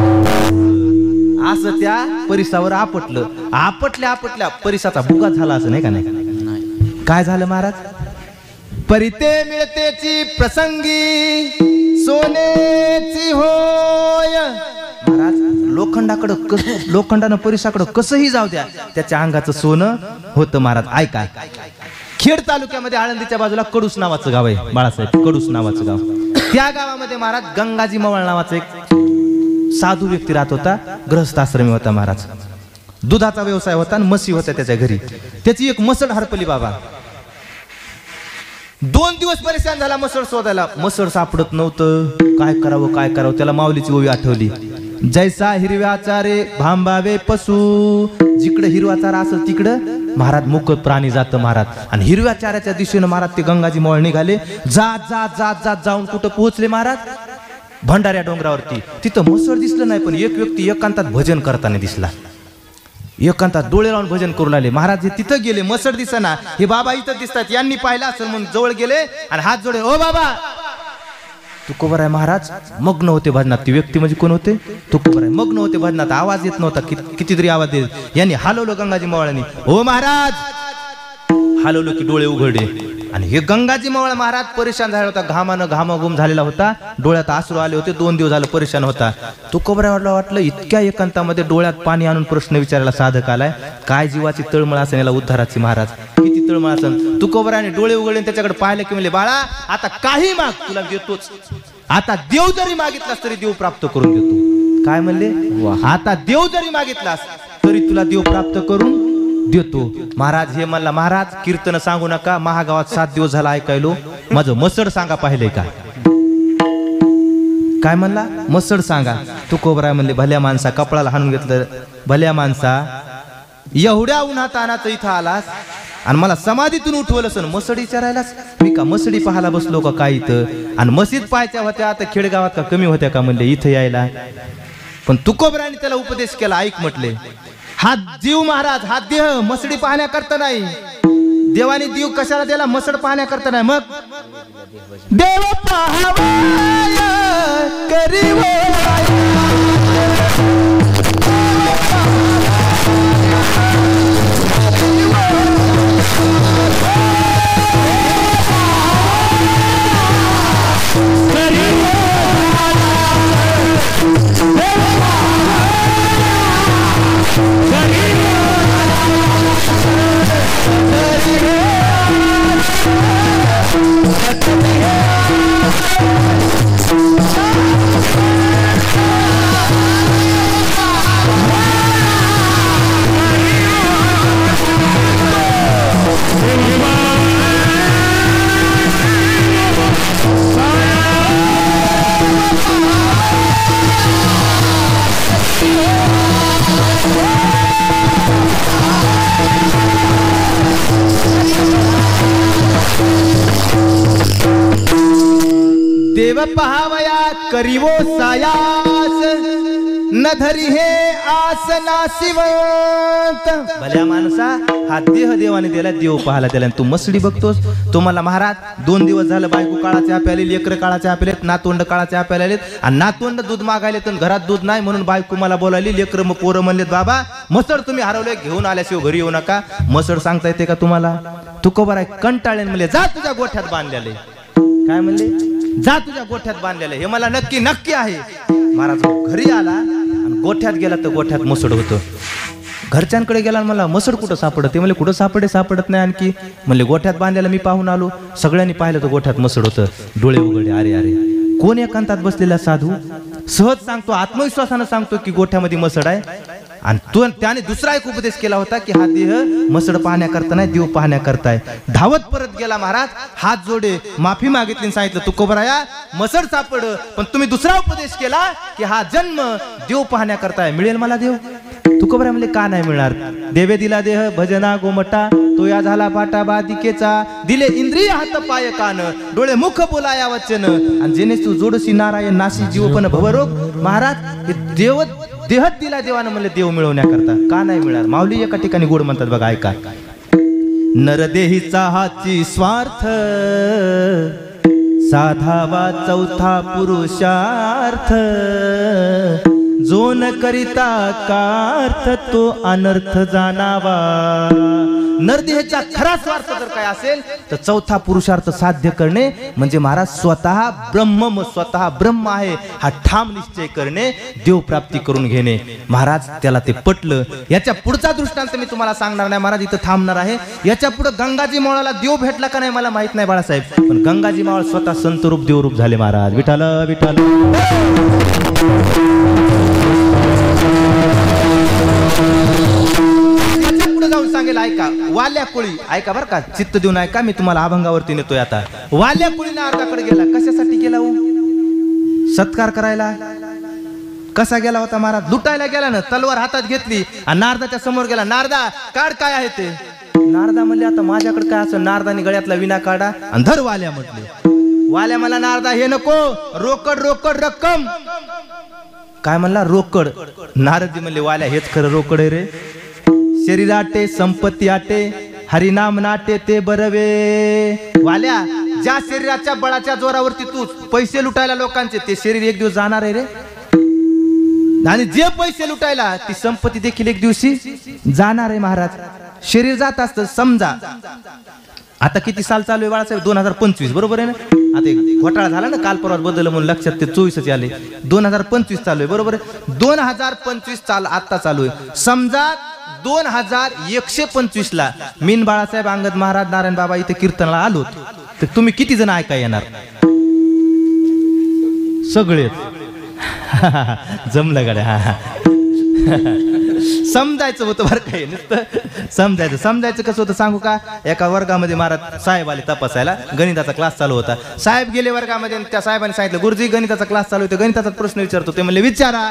असं त्या परिसावर आपटलं. आपटल्या परिसाचा बुगा झाला असं नाही का. नाही काय झालं महाराज, परिते मिळतेची प्रसंगी सोनेची होय. महाराज लोखंडानं परिसाकडं कसंही जाऊ द्या, त्याच्या अंगाचं सोनं होतं. महाराज ऐका, खेड तालुक्यामध्ये आळंदीच्या बाजूला कडूस नावाचं गाव आहे, बाळासाहेब कडूस नावाचं गाव. त्या गावामध्ये महाराज गंगाजी मवाळ नावाचं एक साधू व्यक्ती राहत होता, गृहस्थ आश्रमी होता. महाराज दुधाचा व्यवसाय होता आणि म्हशी होत्या त्याच्या घरी. त्याची एक मसड हरपली बाबा. 2 दिवस परेशान झाला मसड शोधायला, मसड सापडत नव्हतं. काय करावं. त्याला माऊलीची ओवी आठवली. जैसा हिरव्या चारे भांबावे पशु, जिकडे हिरवा चारा असेल तिकडं महाराज मुक प्राणी जातं महाराज. आणि हिरव्या चाऱ्याच्या दिशेनं महाराज ते गंगाजी मवाळ निघाले. जाऊन कुठं पोहोचले महाराज, भंडाऱ्या डोंगरावरती. तिथं मसड दिसलं नाही, पण एक व्यक्ती एकांतात भजन करताना दिसला. एकांतात डोळे लावून भजन करू लागले. महाराज हे तिथं गेले, मसड दिसना, हे बाबा इथं दिसतात. यांनी पाहिलं असेल म्हणून जवळ गेले आणि हात जोडले, ओ बाबा तुकोबर आहे. महाराज मग्न होते भजनात. ती व्यक्ती म्हणजे कोण होते, तुकोबर आहे. मग्न होते भजनात, आवाज येत नव्हता, कितीतरी आवाज येत. यांनी हलवलं गंगाजी मवाळांनी, ओ महाराज. हलवलं की डोळे उघडले आणि हे गंगाजी मवाळ महाराज परेशान झाला होता. घामाघूम झालेला होता, डोळ्यात अश्रू आले होते. 2 दिवस झालं परेशान होता. तुकोबराला वाटलं इतक्या एकांतामध्ये डोळ्यात पाणी आणून प्रश्न विचारायला साधक आलाय, काय जीवाची तळमळ असेल याला उद्धाराची. महाराज किती तळमळ असेल. तुकोबराने डोळे उघडले, त्याच्याकडे पाहिलं की म्हणले, बाळा आता काही माग, तुला देतोच. आता देव जरी मागितलास तरी देव प्राप्त करून देतो. काय म्हणले, आता देव जरी मागितलास तरी तुला देव प्राप्त करून देतो. महाराज हे म्हणला, महाराज कीर्तन सांगू नका, महागावात 7 दिवस झाला ऐकायलो, माझं मसड सांगा पाहिलंय का. काय म्हणला, मसड सांगा. तुकोबराय म्हणले, भल्या माणसा, कपडाला हाणून घेतलं. भल्या माणसा, एवढ्या उन्हात तानाचं इथं आलास आणि मला समाधीतून उठवलं सण, मसड विचारायलास. मी का मसडी पाहायला बसलो का काय इथं, आणि मस्जिद पाहायच्या होत्या आता खेडगावात का कमी होत्या का म्हणले इथं यायला. पण तुकोबराने त्याला उपदेश केला, ऐक म्हटले, हा जीव महाराज, हा देह मसडी पाहण्याकरता नाही. देवाने जीव कशाला दिला, मसड पाहण्याकरता नाही. मग देव पाहावया करीवया, देव पहावया करीवो सायास, न धरी हे आस नासिवंत. भल्या माणसा, हा देह देवाने दिला, देव पाहायला दिला, तू मसडी बघतोस. तुम्हाला महाराज 2 दिवस झालं बायको काळाच्या आप्याला, लेकर काळाच्या आप्यालेत, नातवंड काळाच्या आप्याला आलेत, आणि नातवंड दूध मागायले तर घरात दूध नाही म्हणून बायको मला बोलायली. लेकर मग पोरं म्हणलेत, बाबा मसड तुम्ही हरवले, घेऊन आल्याशिवाय घरी येऊ नका. मसड सांगता येते का तुम्हाला. तुकोबाराय कंटाळले म्हणले, जा तुझ्या गोठ्यात बांधलेले. काय म्हणले, जा तुझ्या गोठ्यात बांधलेलं, हे मला नक्की आहे. महाराज घरी आला आणि गोठ्यात गेला तर गोठ्यात मसड होतं. घरच्यांकडे गेला मला, मसड कुठं सापडत. ते म्हणले, कुठं सापडत नाही आणखी. म्हणले गोठ्यात बांधलेलं मी पाहून आलो. सगळ्यांनी पाहिलं तर गोठ्यात मसड होतं. डोळे उघडले, अरे कोण एकांतात बसलेला साधू सहज सांगतो, आत्मविश्वासानं सांगतो की गोठ्यामध्ये मसड आहे. आणि त्याने दुसरा एक उपदेश केला होता की हा देह मसड पाहण्याकरता नाही, देव पाहण्याकरताय. धावत परत गेला महाराज, हात जोडे माफी मागितली आणि सांगितलं तुकोबराया मसड सापड, पण तुम्ही दुसरा उपदेश केला की हा जन्म देव पाहण्याकरताय, मिळेल मला देव? तुकोबराया म्हणले का नाही मिळणार? देवे दिला देह भजना गोमटा, तो या झाला पाटा बादिकेचा, दिले इंद्रिय हात पाय कान, डोळे मुख बोलाया वचन, आणि जेणे तू जोडशी नारायण नाशी जीव पण भवरोग. महाराज हे देव देहच दिला देवानं म्हणले देव मिळवण्याकरता, का नाही मिळणार? माऊली एका ठिकाणी गोड म्हणतात बघा, ऐका. नरदेहीचा हाची स्वार्थ, साधावा चौथा पुरुषार्थ, जो न करिता कार्थ तो अनर्थ जाणावा. नरदेहाचा खरा स्वार्थ जर काय असेल तर चौथा पुरुषार्थ साध्य करणे म्हणजे महाराज स्वतः ब्रह्म आहे हा ठाम निश्चय करणे, देव प्राप्ती करून घेणे. महाराज त्याला ते पटलं. याच्या पुढचा दृष्टांत मी तुम्हाला सांगणार नाही महाराज, इथं थांबणार आहे. याच्या पुढे गंगाजी मावळाला देव भेटला का नाही मला माहित नाही बाळासाहेब, पण गंगाजी मावळ स्वतः संतरूप देवरूप झाले महाराज. विठाल विठाल. जाऊन सांगेल ऐका, वाल्या कोळी ऐका बरं का, चित्त देऊन ऐका, मी तुम्हाला अभंगावरती नेतोय आता. वाल्या कोळी नारदाकडे गेला, कशासाठी गेला हो? सत्कार करायला. कसा गेला होता महाराज? लुटायला गेला ना, तलवार हातात घेतली आणि नारदाच्या समोर गेला. नारदा काढ काय आहे ते. नारदा म्हणले आता माझ्याकडे काय असं? नारदाने गळ्यातला विना काढा आणि धर. वाल्या म्हटले. वाल्या मला नारदा हे नको, रोकड रोकड रक्कम. काय म्हणला? रोकड. नारदजी म्हणले वाल्या हेच खरं रोकड आहे रे. शरीर आटे संपत्ती आटे, हरिनाम नाटे ते बरवे. वाल्या ज्या शरीराच्या बळाच्या जोरावरती तू पैसे लुटायला लोकांचे, ते शरीर एक दिवस जाणार आहे रे. आणि जे पैसे लुटायला ती संपत्ती देखील एक दिवशी जाणार आहे महाराज. शरीर जात असतं. समजा आता किती साल चालू आहे बाळासाहेब? 2025 बरोबर आहे ना? आता एक घोटाळा झाला ना काल परवा बदललं म्हणून लक्षात ते 24च आले. 2025 चालू आहे बरोबर आहे. 2025 आता चालू आहे. समजा 2125 ला मीन बाळासाहेब अंगद महाराज नारायण बाबा इथे कीर्तनाला आलो, तर तुम्ही किती जण ऐका येणार? सगळे. जमलं गाड्या. समजायचं होतं बरं काय, नुसतं समजायचं कसं होतं सांगू का? एका वर्गामध्ये महाराज साहेब आले तपासायला, गणिताचा क्लास चालू होता. साहेब गेले वर्गामध्ये, त्या साहेबांनी सांगितलं गुरुजी गणिताचा क्लास चालू होता, गणिताचा प्रश्न विचारतो. ते म्हणले विचारा.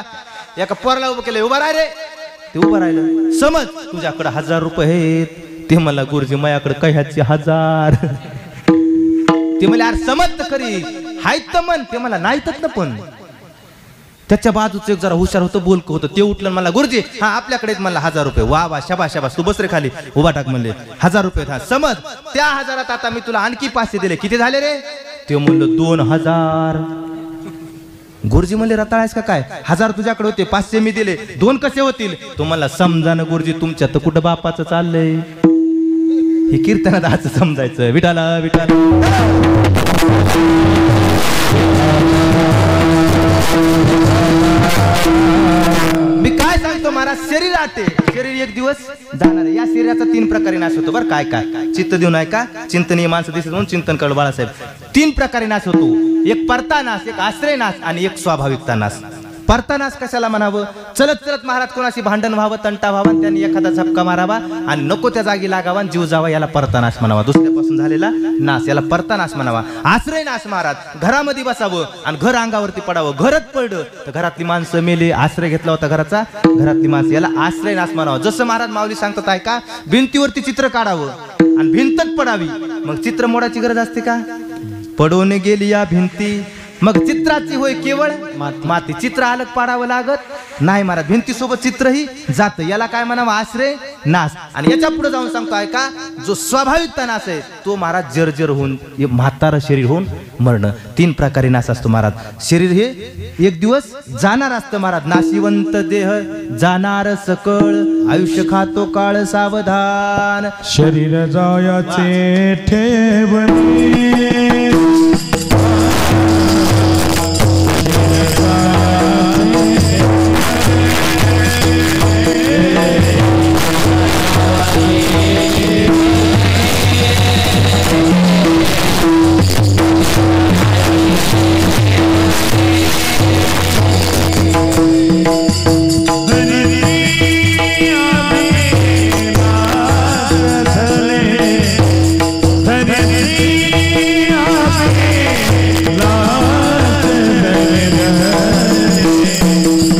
एका पोराला उभं केलं, उभा राह रे. ते उभं राहिलं. समज तुझ्याकडे 1000 रुपये आहेत. ते मला गुरुजी माझ्याकडे कह्याचे 1000. ते म्हणले अरे समज तर खरी हायत तर म्हण. ते मला नाहीतच ना. पण त्याच्या बाजूचं एक जरा हुशार होतं, बोलकं होतं. ते उठलं मला गुरुजी हा आपल्याकडे मला 1000 रुपये. वा वा शाबास शाबास, तू बस रे खाली, उभा टाक म्हणले. 1000 रुपये. हा समज त्या 1000 आता मी तुला आणखी 500 दिले, किती झाले रे? ते म्हणलं 2000. गुरुजी म्हणले रताळायस का काय? 1000 तुझ्याकडे होते, 500 मी दिले, 2 कसे होतील? तुम्हाला समजा ना गुरुजी, तुमच्या तर कुठं बापाचं चाललंय. हे कीर्तनात असं समजायचं. विठाला विठाला. मी काय सांगतो महाराज, शरीर आटे, शरीर एक दिवस जाणार आहे. या शरीराचा 3 प्रकारे नाश होतो बरं. काय काय? चित्त देऊन ऐका, चिंतनीय माणसं दिसत म्हणून चिंतन कर बाळासाहेब. 3 प्रकारे नाश होतो. एक परता नाश, एक आश्रय नाश आणि एक स्वाभाविकता नाश. परतानाश कशाला म्हणावं? चलत चलत महाराज कोणाशी भांडण व्हावं, तंटा व्हावा, त्यांनी एखादा झपका मारावा आणि नको त्या जागी लागावा, जीव जावा, याला परतानाश म्हणावा. दुसऱ्यापासून झालेला नाश, याला परतानाश म्हणावा. आश्रय नाश महाराज, घरामध्ये बसावं आणि घर अंगावरती पडावं. घरच पडलं तर घरातली माणसं मेले, आश्रय घेतला होता घराचा, घरातली माणसं, याला आश्रय नाश म्हणावा. जसं महाराज माऊली सांगतात ऐका, भिंतीवरती चित्र काढावं आणि भिंतच पडावी. मग चित्र मोडायची गरज असते का? पडून गेली या भिंती, मग चित्राची होय केवळ माती. चित्र अलग पाडावं लागत नाही महाराज. भिंतीसोबत चित्रही जात. याला काय म्हणावं? आश्रय नाश. आणि याच्या पुढे जाऊन सांगतो ऐका, जो स्वाभाविकता नाश आहे तो महाराज जर्जर होऊन म्हातारं शरीर होऊन मरणं. 3 प्रकारे नाश असतो महाराज. शरीर हे एक दिवस जाणार असतं महाराज. नाशिवंत देह जाणार सकळ, आयुष्य खातो काळ सावधान. शरीर जायाचे ठेवणे,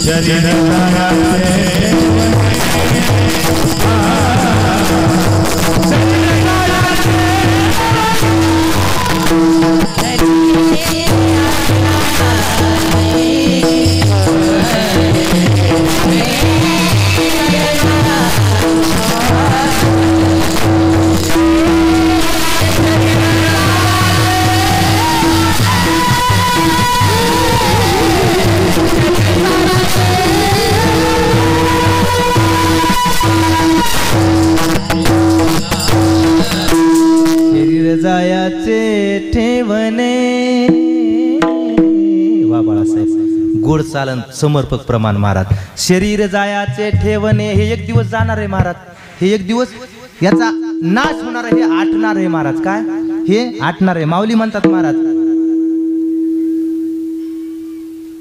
शरीर जायाचे जायाचे ठेवणे. वा बाळासाहेब, गोड चालन समर्पक प्रमाण महाराज. शरीर जायाचे ठेवणे, हे एक दिवस जाणार आहे महाराज. हे एक दिवस याचा नाश होणार आहे, हे आटणार आहे महाराज. काय हे आटणार आहे, माऊली म्हणतात महाराज.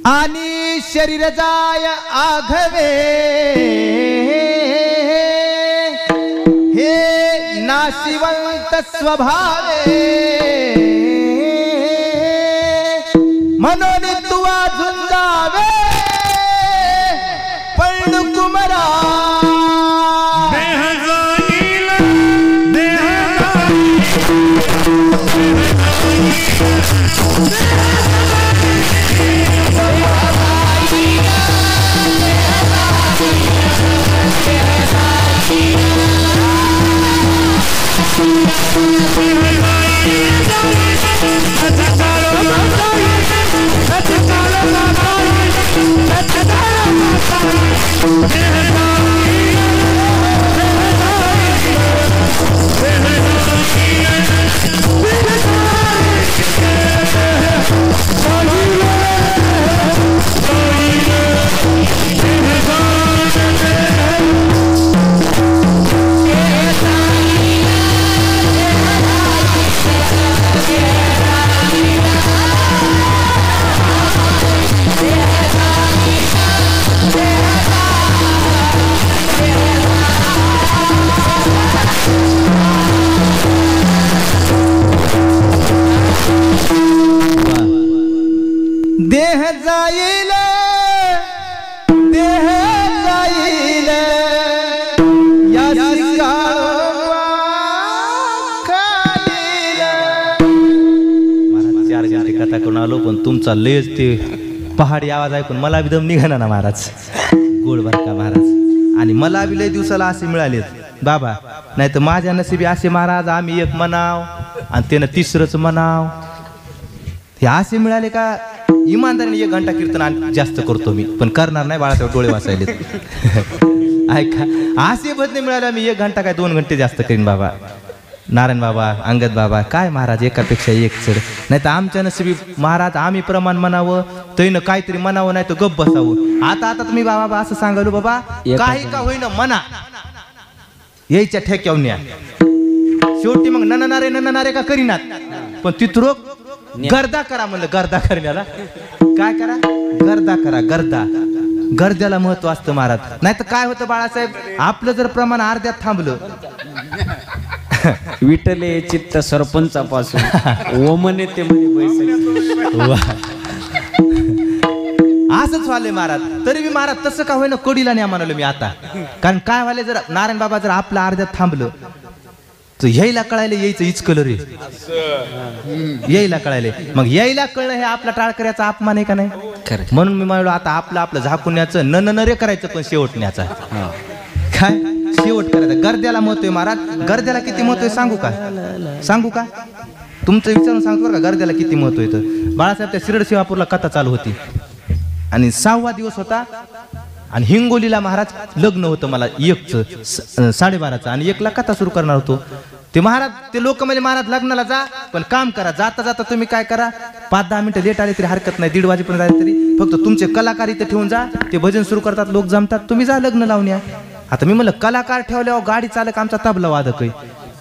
आणि शरीर जाय आघवे, हे नाशिवंत स्वभावे. म्हणून तू अजून जावे पण कुमरा. देह जाईल, देह जाईल, या महाराज 4 घंटे कथा करून आलो, पण तुमचा लेज ते पहाडी आवाज ऐकून मला बी दम निघाला ना महाराज. गोड बर का महाराज. आणि मला बी लय दिवसाला असे मिळालेत बाबा, नाही तर माझ्या नशिबी असे महाराज. आम्ही एक म्हणाव आणि त्यानं तिसरंच म्हणाव. हे असे मिळाले का इमानदारीने 1 घंटा कीर्तन आणि जास्त करतो मी, पण करणार नाही बाळासाहेब, डोळे वाचायले. ऐका, असे बदले मिळाले मी 1 घंटा काय 2 घंटे जास्त करीन बाबा. नारायण बाबा, अंगद बाबा, काय महाराज एकापेक्षा एक चढ. नाही तर आमच्या नशिबी महाराज आम्ही प्रमाण म्हणावं, तैनं काहीतरी म्हणावं, नाही तर गप्प बसावं. आता तुम्ही बाबा असं सांगालो बाबा, काही का होईना म्हणा, यायच्या ठेक्यावर न्या. शेवटी मग नननारे का करीनात, पण तिथरोक गर्दा करा म्हणलं. गर्दा करण्याला काय करा, गर्दा करा. गर्द्याला महत्व असतं महाराज. नाही तर काय होतं बाळासाहेब, आपलं जर प्रमाण अर्ध्यात थांबलं, विठले चित्त सरपंचापासून ओमने ते असंच व्हायलंय महाराज. तरी मी महाराज तसं का होईना कोडीला नाही म्हणालो मी आता. कारण काय व्हायला, जर नारायण बाबा जर आपलं अर्ध्यात थांबलं तर यायला कळायला यायचं इचकल रे, यायला कळायले. मग यायला कळलं हे आपला टाळकऱ्याचा अपमान आहे का नाही. म्हणून मी म्हणलो आता आपलं झाकून्याचं न रे करायचं, पण शेवटण्याचा काय शेवट करायचा. गर्द्याला महत्व आहे महाराज. गर्द्याला किती महत्व आहे सांगू का तुमचं विचारून सांगतो बरं का. गर्द्याला किती महत्व आहे तर बाळासाहेब, त्या शिरड शिवापूरला कथा चालू होती आणि 6वा दिवस होता. आणि हिंगोलीला महाराज लग्न होतं मला 1चं 12:30 आणि 1ला कथा सुरू करणार होतो. ते महाराज ते लोक म्हणजे महाराज लग्नाला जा, पण काम करा. जाता जाता तुम्ही काय करा, 5-10 मिनिटं लेट आले तरी हरकत नाही, 1:30 वाजेपर्यंत आले तरी फक्त तुमचे कलाकार इथे ठेवून जा. ते भजन सुरू करतात, लोक जमतात, तुम्ही जा लग्न लावून या. आता मी म्हणलं कलाकार ठेवल्यावर गाडी चालक आमचा तबला वादक आहे,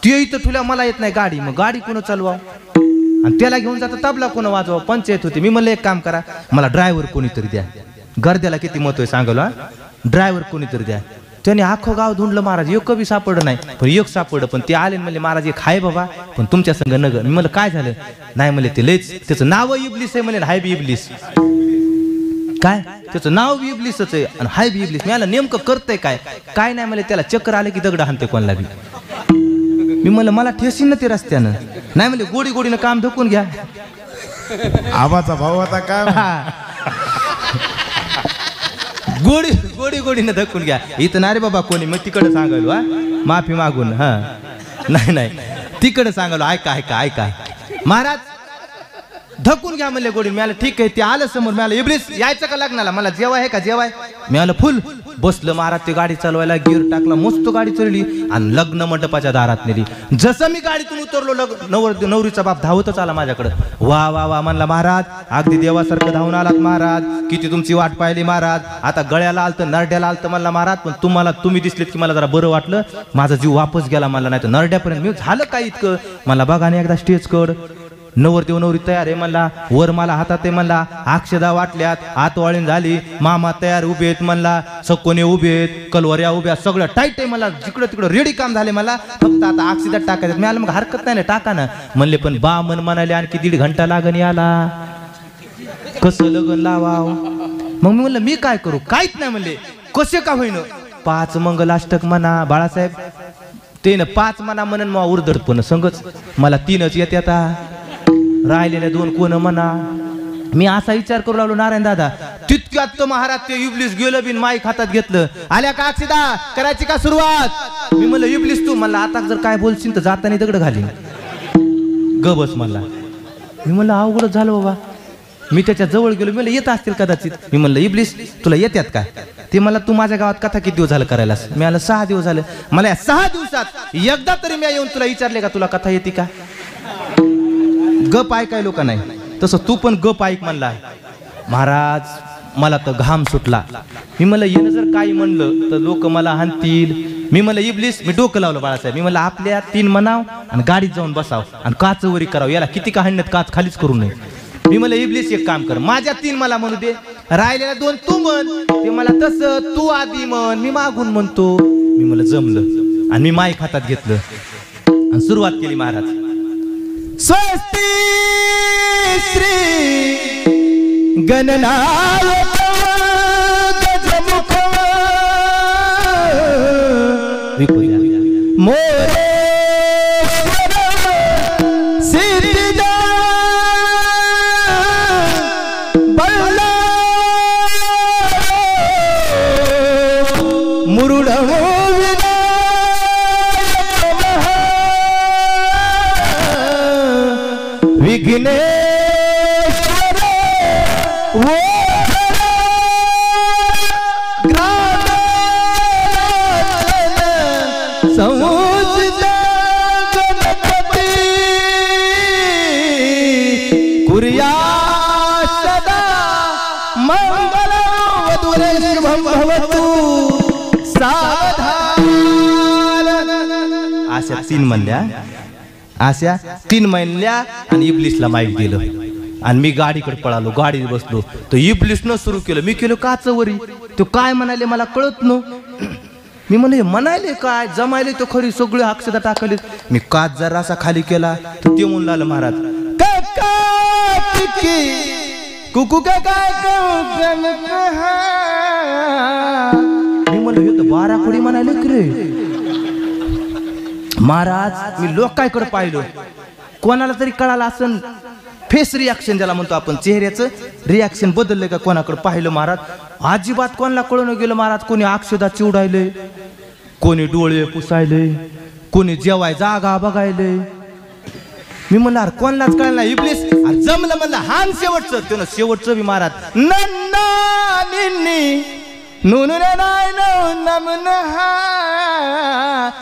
ते इथं ठेवल्यावर मला येत नाही गाडी, मग गाडी कोण चालवा आणि त्याला घेऊन जातं तबला कोण वाजवा, पंचायत होती. मी म्हणलं एक काम करा, मला ड्रायव्हर कोणीतरी द्या. गर्द्याला किती महत्व आहे सांगायला, ड्रायव्हर कोणीतरी द्या. त्याने अख्खं गाव धुंडलं महाराज, एक बी सापडलं नाही, पण एक सापडलं. पण ते आले म्हणले महाराज एक हाय बाबा, पण तुमच्या संग नगर. मी म्हणलं काय झालं, नाही म्हणले ते लयच त्याचं नाव इब्लिस आहे म्हणे, हाय बी इब्लिस. काय त्याचं नाव बी इब्लिसच आहे आणि हाय बी इब्लिस. मी याला नेमकं करतंय काय काय नाही मला त्याला चक्कर आले की दगड हाणते कोणाला बी. मी म्हणलं मला ठेसीन ना ते रस्त्यानं. नाही म्हणले गोडी गोडीनं काम ढकून घ्या. आबाचा भाऊ आता काय गोडी गोडी गोडीनं धकून घ्या. इथं ना रे बाबा कोणी मग तिकडं सांगायलो हा माफी मागून. हा नाही नाही तिकडं सांगायलो ऐका ऐका ऐका महाराज धकून घ्या म्हणले गोडी. मी आलं ठीक आहे. ते आलं समोर. मी आलं इब्लिस यायचं का लग्नाला. मला जेवाय आहे का जेवाय. मी आलं फुल बसलं. महाराज ते गाडी चालवायला गिअर टाकला. मस्त गाडी चढली आणि लग्न मंडपाच्या दारात नेली. जसं मी गाडीतून उतरलो नवरीचा बाप धावतच आला माझ्याकडं. वा वा वा म्हणला महाराज अगदी देवासारखं धावून आलात महाराज. किती तुमची वाट पाहिली महाराज. आता गळ्याला आलतं नरड्याला आलतं म्हणला महाराज. पण तुम्ही दिसलेत की मला जरा बरं वाटलं. माझा जीव वापस गेला मला. नाही तर नरड्यापर्यंत मी झालं काय इतकं. मला बघा आणि एकदा स्टेज कड नवरदेव नवरी तयार आहे म्हणला. वर मला हातात आहे म्हणला. अक्षदा वाटल्यात आतवाळीन झाली. मामा तयार उभे आहेत म्हणला. सकोने उभे आहेत. कलवऱ्या उभ्या सगळं टाईट आहे मला. जिकडं तिकडं रेडी काम झाले मला. फक्त आता अक्षदात टाकायचं. मी आलं मग हरकत नाही ना टाका ना म्हणले. पण बा मन म्हणाले आणखी 1.5 घंटा लागण याला. कसं लगन लावाव. मग मी म्हणलं मी काय करू. काहीच नाही म्हणले. कसे का होईन 5 मंगलाष्टक म्हणा बाळासाहेब. ते ना 5 म्हणा म्हणून मग उर्दड पण संगच मला 3च येते. आता राहिलेल्या 2 कोण म्हणा. मी असा विचार करू लागलो नारायण दादा. तितक्यात तर महाराज ते इब्लिस गेलं बिन माईक हातात घेतलं. आल्या का अक्षदा करायची का सुरुवात. मी म्हणलं इब्लिस तू म्हणला आता जर काय बोलशील तर जाताना दगड घालीन. गबस म्हणला. मी म्हणलं अवघडच झालं बाबा. मी त्याच्या जवळ गेलो. मी म्हणलं येत असतील कदाचित. मी म्हणलं इब्लिस तुला येत्यात काय. ते मला तू माझ्या गावात कथा किती दिवस झालं करायलास. मी आलं 6 दिवस झालं. मला या 6 दिवसात एकदा तरी मी येऊन तुला विचारले का तुला कथा येते का. गप ऐकाय लोक नाही. तसं तू पण गप ऐक म्हणला. महाराज मला तर घाम सुटला. मी म्हणलं येणं जर काही म्हणलं तर लोक मला हाणतील. मी म्हणलं इब्लिस मी डोकं लावलं बाळासाहेब. मी म्हणलं आपल्या 3 म्हणाव आणि गाडीत जाऊन बसाव आणि काचवरी करावं. याला किती का हाणण्यात काच खालीच करू नये. मी म्हणलं इब्लिस एक काम कर माझ्या 3 मला म्हणू दे. राहिलेल्या 2 तू म्हण. ते मला तसं तू आधी म्हण मी मागून म्हणतो. मी म्हणलं जमलं आणि मी माईक हातात घेतलं आणि सुरुवात केली. महाराज स्वस्ति श्री गणनायक गजमुख मोरे सिद्धिदा बल्ला मुरुड विघ्नेश्वर वो समुचित गणपती कुर्या सदा मंगल वधुरे शुभम भवतु सावधान. अशा 3 म्हणल्या. अशा 3 म्हणल्या आणि इब्लिसला माईक दिलं आणि मी गाडीकडे पळालो. गाडीत बसलो. तो इब्लिसनं सुरू केलं. मी केलं काचवरी. तो काय म्हणाले मला कळत नव्हतं. मी म्हणले म्हणाले काय जमायले तो खरी सगळे अक्षता टाकले. मी काच जरा असा खाली केला तर ते म्हणून लागलं महाराज कुकू काय मी म्हणलं हे तर 12 कोडी म्हणाले की रे. महाराज मी लोकांकडे पाहिलं. कोणाला तरी कळालं असं फेस रिॲक्शन ज्याला म्हणतो आपण चेहऱ्याचं रिॲक्शन बदललंय का कोणाकडे पाहिलं महाराज. अजिबात कोणाला कळून गेलं महाराज. कोणी अक्षदा चिवडायले. कोणी डोळे पुसायले. कोणी जेवाय जागा बघायले. मी म्हणलं अरे कोणालाच कळलं नाही. इब्लिस जमलं म्हणलं हान शेवटचं. त्यानं शेवटचं बी महाराज नन्ना निन्नी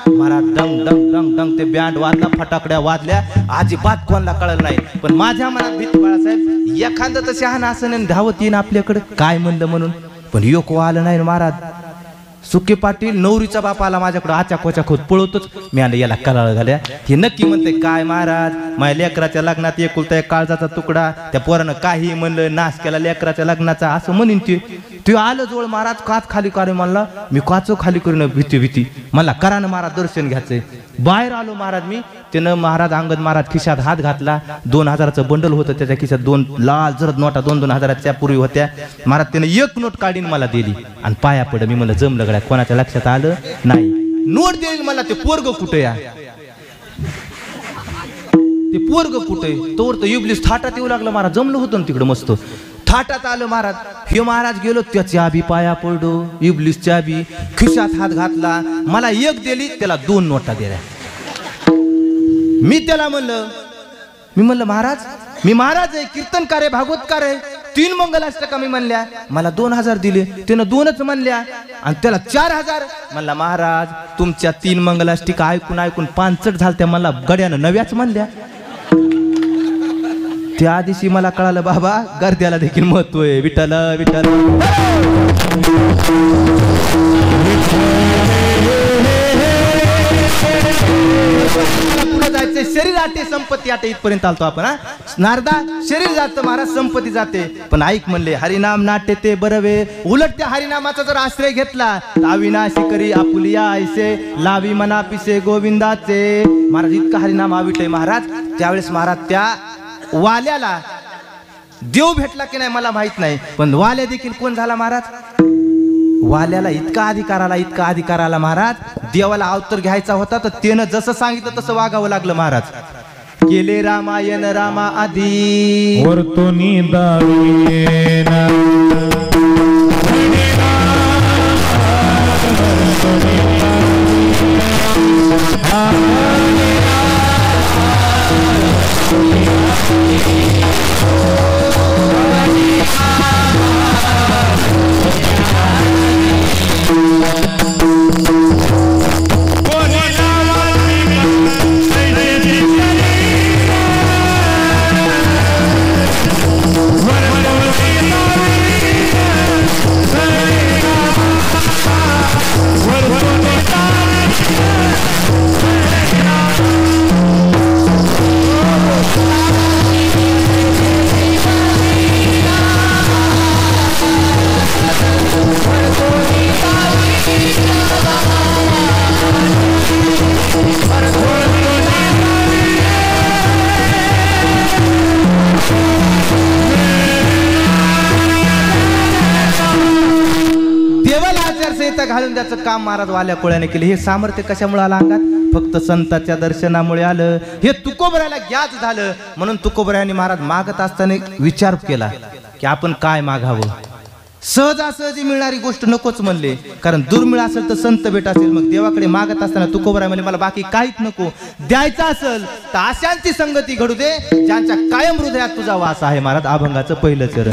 महाराज डंग डंग डंग डंग ते बँड वाजला. फटाकड्या वाजल्या. अजिबात कोणाला कळलं नाही. पण माझ्या मनात भीती बाळासाहेब एखादं तर शहाणा असं धावत येईन आपल्याकडे काय म्हणलं म्हणून. पण योग आलं नाही महाराज. सुके पाटील नवरीचा बाप आला माझ्याकडे आचाक होत पळवतोच. मी आले याला कलाळ घाल्या. हे नक्की म्हणते काय महाराज माझ्या लेकराच्या लग्नात एकुलता एक काळजाचा तुकडा, त्या पोरानं काही म्हणलं नाश केला लेकराच्या लग्नाचा असं म्हणीन ते आलं जवळ महाराज काच खाली करे म्हणला. मी काच खाली करून भीती मला करानं महाराज दर्शन घ्यायचंय. बाहेर आलो महाराज मी. त्यानं महाराज अंगद महाराज खिशात हात घातला. 2000चं बंडल होतं त्याच्या खिशात 2 लाल जरद नोटा 2-2 हजाराच्या पूर्वी होत्या महाराज. त्यानं एक नोट काढीन मला दिली आणि पाया पड. मी म्हणलं जमलं गड्या कोणाच्या लक्षात आलं नाही. नोट देईल मला. ते पोरग कुठे या ते पोरग कुठे तोवर तर इब्लिस थाटात येऊ लागलं महाराज. जमलं होतं ना तिकडं मस्त थाटात आलं महाराज. हे महाराज गेलो त्याच्या बी पाया पडलो. इब्लिसच्या बी खिशात हात घातला. मला एक दिली त्याला 2 नोटा दिल्या. मी त्याला म्हणलं महाराज मी महाराज आहे कीर्तनकार आहे भागवतकार आहे 3 मंगलाष्टका मी म्हणल्या. मला 2000 दिले. त्यानं 2च म्हणल्या आणि त्याला 4000 म्हणला. महाराज तुमच्या 3 मंगलाष्टिका ऐकून पांचट झालत्या. मला गड्यानं नव्याच म्हणल्या. त्या दिवशी मला कळालं बाबा गर्द्याला देखील महत्व आहे. विठ्ठल विठ्ठल पुढे जायचंय. शरीर आटे संपत्ती आटे इथपर्यंत आलतो आपण. नारदा शरीर जातं महाराज संपत्ती जाते. पण ऐक म्हणले हरिनाम नाट्य ते बरवे. उलट त्या हरिनामाचा जर आश्रय घेतला तर अविनाशी करी आपुलिया ऐसे लावी मना पिसे गोविंदाचे. महाराज इतका हरिनाम आविटय महाराज. त्यावेळेस महाराज त्या वाल्याला देव भेटला की नाही मला माहित नाही पण वाल्या देखील कोण झाला महाराज. वाल्याला इतका अधिकार आला महाराज. देवाला अवतार घ्यायचा होता तर त्यानं जसं सांगितलं तसं वागावं लागलं महाराज. केले रामायण रामा आधी वर्तोनी दावियेना घालून द्याचं काम महाराज वाल्या कोळ्याने केले. हे सामर्थ्य कशामुळे आलं अंगात? फक्त संतांच्या दर्शनामुळे आलं. हे तुकोबऱ्याला ज्ञात झालं म्हणून तुकोबऱ्याने महाराज मागत असताना विचार केला की आपण काय मागावं. सहजासहजी मिळणारी गोष्ट नकोच म्हणले कारण दुर्मिळ असेल तर संत भेट असेल. मग देवाकडे मागत असताना तुकोबराय म्हणले मला बाकी काहीच नको. द्यायचं असेल तर अशांची संगती घडू दे ज्यांच्या कायम हृदयात तुझा वास आहे. महाराज अभंगाचं पहिलं चरण.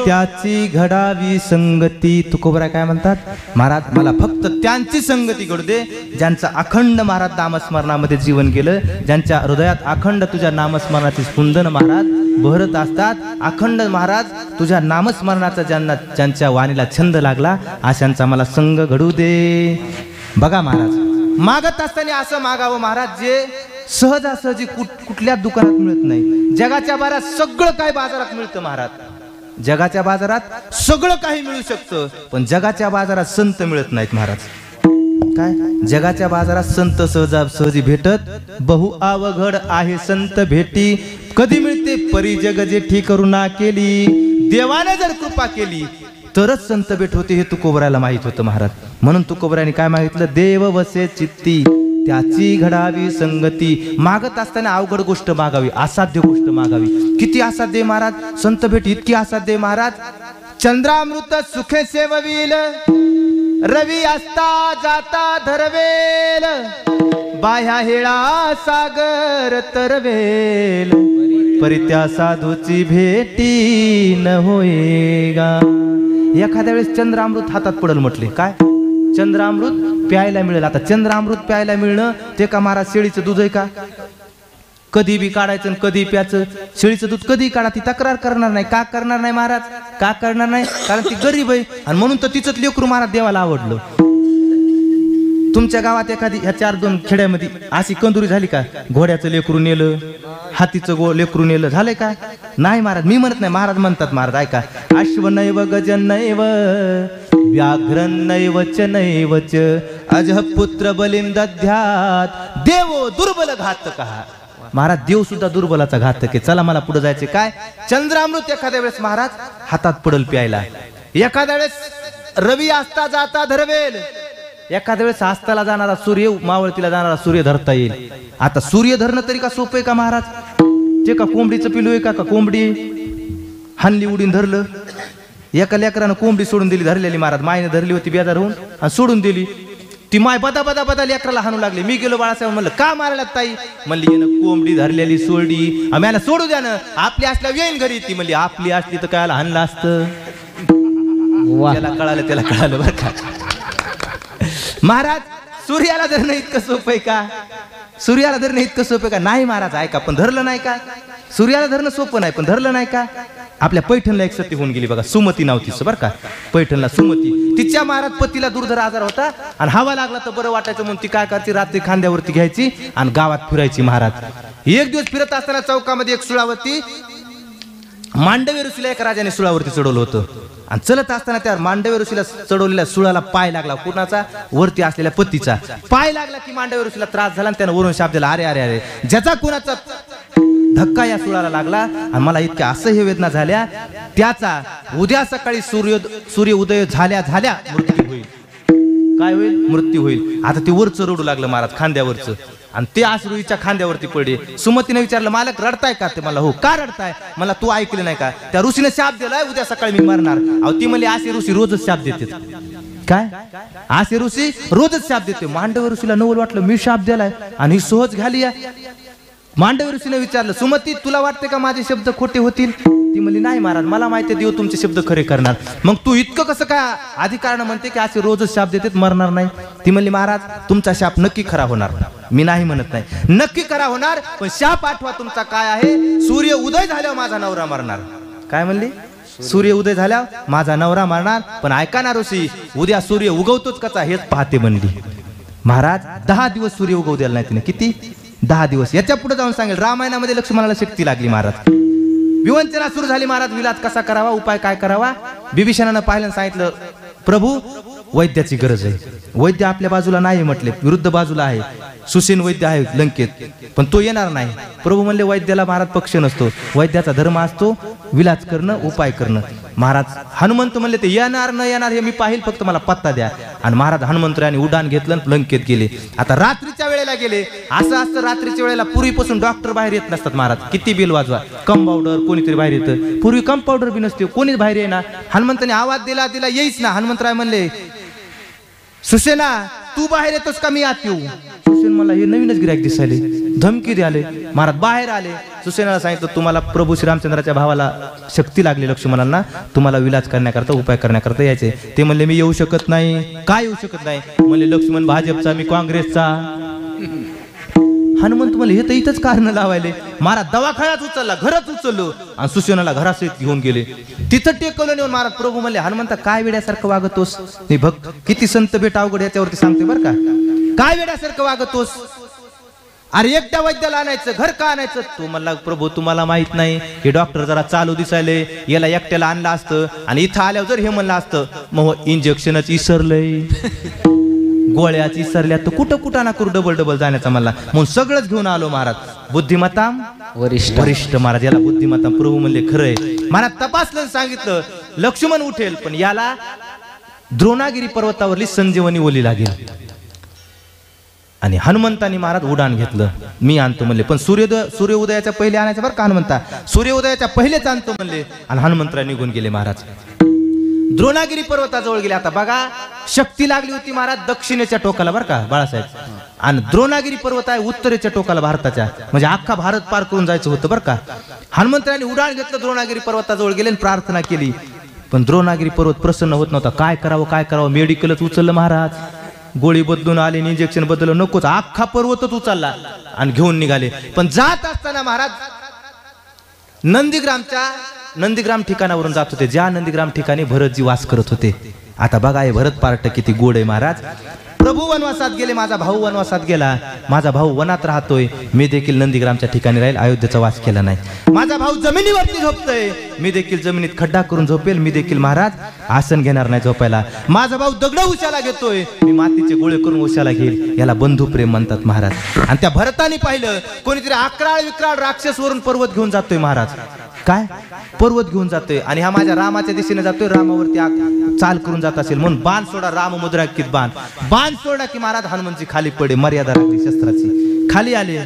त्याची घडावी संगती. तुकोबराय काय म्हणतात, महाराज मला फक्त त्यांची संगती घडू दे ज्यांचं अखंड महाराज नामस्मरणामध्ये जीवन गेलं, ज्यांच्या हृदयात अखंड तुझ्या नामस्मरणाची स्पंदन महाराज बहरत असतात. अखंड महाराज तुझ्या नामस्मरणाचा ज्यांच्या वाणीला छंद लागला अशांचा मला संग घडू दे. बघा महाराज, मागत असताना असं मागावं महाराज जे सहजासहजी कुठल्याच दुकानात मिळत नाही. जगाच्या बाजारात सगळं काय बाजारात मिळतं महाराज. जगाच्या बाजारात सगळं काही मिळू शकतं, पण जगाच्या बाजारात संत मिळत नाहीत महाराज. काय जगाच्या बाजारात संत सहजी भेटत बहु अवघड आहे संत भेटी. कधी मिळते परी जग जेठी करुणा केली. देवाने जर कृपा केली तरच संत भेट होते हे तुकोबरायला माहित होतं महाराज. म्हणून तुकोबरायाने काय मागितलं, देव वसे चित्ती त्याची घडावी संगती. मागत असताना अवघड गोष्ट मागावी, असाध्य गोष्ट मागावी. किती असाध्य महाराज, संत भेट इतकी असाध्य महाराज. चंद्रामृत सुखे सेववील, रवी असता जाता धरवेल, बाह्या हेळा सागर तरवेल, परित्या साधूची भेटी न होईगा. एखाद्या वेळेस चंद्रामृत हातात पडल म्हटले, काय चंद्रामृत प्यायला मिळेल. आता चंद्रामृत प्यायला मिळणं ते का महाराज शेळीचं दूध आहे का? कधी बी काढायचं आणि कधी प्यायचं. शेळीचं दूध कधी काढा, ती तक्रार करणार नाही. का करणार नाही महाराज, का करणार नाही? कारण ती गरीब आहे आणि म्हणून तर तिचंच लेकरू महाराज देवाला आवडलं. तुमच्या गावात एखादी ह्या 4-2 खेड्यामध्ये अशी कंदुरी झाली का? घोड्याचं लेकरू नेलं, हातीचं लेकरू नेलं, झालंय का? नाही महाराज, मी म्हणत नाही, महाराज म्हणतात. महाराज ऐका, अश्व नैव गजन नैव व्याघ्रन नैवच नैवच अजह पुत्र बलिम दध्यात देवो दुर्बल घातक. महाराज देव सुद्धा दुर्बलाचा घातक आहे. चला मला पुढे जायचे. काय चंद्रामृत एखाद्या वेळेस महाराज हातात पडल प्यायला. एखाद्या वेळेस रवी असता जाता धरवेल. एखाद्या वेळेस आस्ताला जाणारा सूर्य मावळतीला जाणारा सूर्य धरता येईल. आता सूर्य धरणं तरी का सोपं आहे का महाराज? ते का कोंबडीचं पिलू आहे का? कोंबडी हानली उडीन धरलं. एका लेकरानं कोंबडी सोडून दिली धरलेली महाराज. मायने धरली होती बेजार होऊन आणि सोडून दिली. ती माय बदा लेकराला हाणू लागली. मी गेलो बाळासाहेब म्हणलं का मारायला ताई? म्हणली येणं कोंबडी धरलेली सोडली, आम्हाला सोडू द्या ना, आपली असल्या येईन घरी. ती म्हणली आपली असली तर कायला हाणलं असतं. त्याला कळालं बरं का महाराज. सूर्याला धरणं इतकं सोपं आहे का? सूर्याला धरणं इतकं सोपं का? नाही महाराज ऐका, पण धरलं नाही का? सूर्याला धरणं सोपं नाही, पण धरलं नाही का? आपल्या पैठणला एक सती होऊन गेली बघा, सुमती नाव तिचं बरं का. पैठणला सुमती, तिच्या महाराज पतीला दुर्धर आजार होता आणि हवा लागला तर बरं वाटायचं म्हणून ती काय करायची, रात्री खांद्यावरती घ्यायची आणि गावात फिरायची महाराज. एक दिवस फिरत असताना चौकामध्ये एक सुळावरती मांडवी ऋषीला एका राजाने सुळावरती चढवलं होतं आणि चलत असताना त्या मांडवी ऋषीला चढवलेल्या सुळाला पाय लागला. कुणाचा? वरती असलेल्या पतीचा पाय लागला की मांडवी ऋषीला त्रास झाला आणि त्यानं वरून शाप दिला, अरे अरे अरे ज्याचा कुणाचा धक्का या सुळाला लागला आणि मला इतक्या असह्य वेदना झाल्या, त्याचा उद्या सकाळी सूर्य उदय झाल्या मृत्यू होईल. काय होईल? मृत्यू होईल. आता ते वरचं रडू लागलं महाराज, खांद्यावरचं, आणि ते अश्रूच्या खांद्यावरती पडले. सुमतीने विचारलं, मालक रडताय का? ते मला हो. का रडताय? मला तू ऐकलं नाही का? त्या ऋषीने शाप दिलाय उद्या सकाळी मी मरणार. अहो ती म्हणली असे ऋषी रोजच शाप देते. काय असे ऋषी रोजच शाप देते? मांडवी ऋषीला नवल वाटलं, मी शाप दिलाय आणि सहज घाली. मांडवी ऋषीने विचारलं, सुमती तुला वाटते का माझे शब्द खोटे होतील? ती म्हणली नाही महाराज, मला माहिती देव तुमचे शब्द खरे करणार. मग तू इतकं कसं काय अधिकारानं म्हणते की असे रोजच शाप देतात मरणार नाही? ती म्हणली महाराज तुमचा शाप नक्की खरा होणार. मी नाही म्हणत नाही, नक्की खरा होणार, पण शाप आठवा तुमचा काय आहे? सूर्य उदय झाल्यावर माझा नवरा मरणार. काय म्हणली? सूर्य उदय झाल्यावर माझा नवरा मरणार. पण ऐका ना ऋषी, उद्या सूर्य उगवतोच कसा हेच पाहते म्हणली. महाराज 10 दिवस सूर्य उगवू द्यायला नाही तिने. किती? 10 दिवस. याच्या पुढे जाऊन सांगेल, रामायणामध्ये लक्ष्मणाला शक्ती लागली महाराज. विवंचना सुरू झाली महाराज, विलास कसा करावा, उपाय काय करावा? बिभीषणानं पाहिलं, सांगितलं प्रभू वैद्याची गरज आहे. वैद्य आपल्या बाजूला नाही म्हटले, विरुद्ध बाजूला आहे. सुसेन वैद्य आहे लंकेत, पण तो येणार नाही. प्रभू म्हणले वैद्याला महाराज पक्ष नसतो, वैद्याचा धर्म असतो विलास करणं, उपाय करणं. महाराज हनुमंत म्हणले ते येणार न येणार हे मी पाहिल, फक्त मला पत्ता द्या. आणि महाराज हनुमंतरायाने उड्डाण घेतलं, लंकेत गेले. आता रात्रीच्या वेळेला गेले. असं असतं रात्रीच्या वेळेला पूर्वीपासून डॉक्टर बाहेर येत नसतात महाराज. किती बिल वाजवा, कंपाऊंडर कोणीतरी बाहेर येतं. पूर्वी कंपाऊंडर बी नसते, कोणीच बाहेर येईना. हनुमंताने आवाज दिला येईच ना. हनुमंतराय म्हणले सुसेना तू बाहेर येतोस का मी आत येऊ? सुसेन मला हे नवीनच गिऱ्हाईक दिसायले, धमकी द्याले. महाराज बाहेर आले. सुसेनाला सांगितलं तुम्हाला प्रभू श्रीरामचंद्राच्या भावाला शक्ती लागली लक्ष्मणांना, तुम्हाला विलाज करण्याकरता उपाय करण्याकरता यायचे. ते म्हणले मी येऊ शकत नाही. काय येऊ शकत नाही? म्हणले लक्ष्मण भाजपचा, मी काँग्रेसचा. हनुमंत म्हणले हे तर इथंच कारण लावायले. महाराज दवाखान्यात उचलला, घरात उचललो आणि सुसेनाला घरासहित घेऊन गेले. तिथं टेकवलं नेऊन महाराज प्रभू म्हणले हनुमंता काय वेड्यासारखं वागतोस? मी भक्त किती संत बेट अवघड याच्यावरती सांगते बरं का. काय वेड्यासारखं वागतोस? अरे एकट्या वैद्याला आणायचं, घर का आणायचं? तो म्हणला प्रभू तुम्हाला माहित नाही, हे डॉक्टर जरा चालू दिसायले, याला एकट्याला आणलं असतं आणि इथं आल्यावर जर हे म्हणलं असतं मग इंजेक्शनच इसरलंय, गोळ्याच इसरल्या, तर कुठं कुठं ना करू डबल डबल जाण्याचा मला. म्हणून सगळंच घेऊन आलो महाराज. बुद्धिमत्ता वरिष्ठ वरिष्ठ महाराज, याला बुद्धिमत्ता. प्रभू म्हणले खरंय. महाराज तपासलं, सांगितलं लक्ष्मण उठेल पण याला द्रोणागिरी पर्वतावरली संजीवनी ओली लागेल. आणि हनुमंतानी महाराज उडान घेतलं, मी आणतो म्हणले. पण सूर्य उदयाच्या पहिले आणायचं बरं का हनुमंता, सूर्य उदयाच्या पहिलेच आणतो म्हणले. आणि हनुमंतराव निघून गेले महाराज. द्रोणागिरी पर्वताजवळ गेले. आता बघा शक्ती लागली होती महाराज दक्षिणेच्या टोकाला बरं का बाळासाहेब, आणि द्रोणागिरी पर्वत आहे उत्तरेच्या टोकाला भारताच्या, म्हणजे अख्खा भारत पार करून जायचं होतं बरं का. हनुमंतरावांनी उडाण घेतलं, द्रोणागिरी पर्वताजवळ गेले आणि प्रार्थना केली. पण द्रोणागिरी पर्वत प्रसन्न होत नव्हता. काय करावं, मेडिकलच उचललं महाराज, गोळी बदलून आले, इंजेक्शन बदललं, नकोच, अख्खा पर्वतच उचलला आणि घेऊन निघाले. पण जात असताना महाराज नंदीग्राम ठिकाणावरून जात होते, ज्या नंदीग्राम ठिकाणी भरतजी वास करत होते. आता बघा हे भरत पार्ट किती गोड आहे महाराज. प्रभू वनवासात गेले, माझा भाऊ वनवासात गेला, माझा भाऊ वनात राहतोय, मी देखील नंदीग्रामच्या ठिकाणी राहील, अयोध्येचा वास केला नाही. माझा भाऊ जमिनीवरती झोपतोय, मी देखील जमिनीत खड्डा करून झोपेल, मी देखील महाराज आसन घेणार नाही झोपायला. माझा भाऊ दगड उशाला घेतोय, मी मातीचे गोळे करून उशाला घेईल. याला बंधुप्रेम म्हणतात महाराज. आणि त्या भरताने पाहिलं कोणीतरी अकराळ विक्राळ राक्षस वरून पर्वत घेऊन जातोय महाराज. काय पर्वत घेऊन जातोय आणि हा माझ्या रामाच्या दिशेने जातोय, रामावरती चाल करून जात असेल म्हणून बाण सोडा, राम मुद्रांकित बाण सोडा की महाराज हनुमंतजी खाली पडे, मर्यादा लागली शस्त्राची, खाली आले.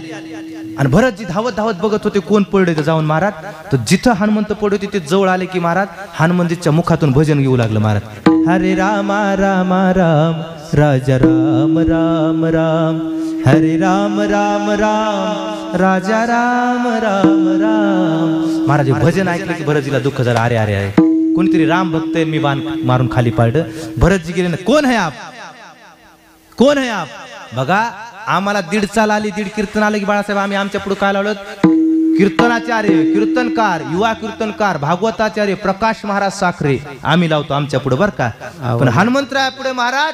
आणि भरतजी धावत धावत बघत होते कोण पडले तर जाऊन महाराज. तर जिथं हनुमंत पडले होते ते जवळ आले की महाराज हनुमंतजीच्या मुखातून भजन घेऊ लागलं महाराज. हरे रामा राम राम राजा राम राम राम, हरे राम राम राम राजा राम राम राम. महाराज भजन ऐकलं की भरतजीला दुःख झालं. अरे अरे अरे कोणीतरी राम भक्त आहे, मी बाण मारून खाली पाडलं. भरतजी गेले ना, कोण आहे आप, कोण आहे आप? बघा आम्हाला दीड चाल आली, दीड कीर्तन आलं की बाळासाहेब आम्ही आमच्या पुढे काय लावलं, कीर्तनाचार्य, कीर्तनकार, युवा कीर्तनकार, भागवताचार्य प्रकाश महाराज साखरे आम्ही लावतो आमच्या पुढे बरं का. पण हनुमंतराया पुढे महाराज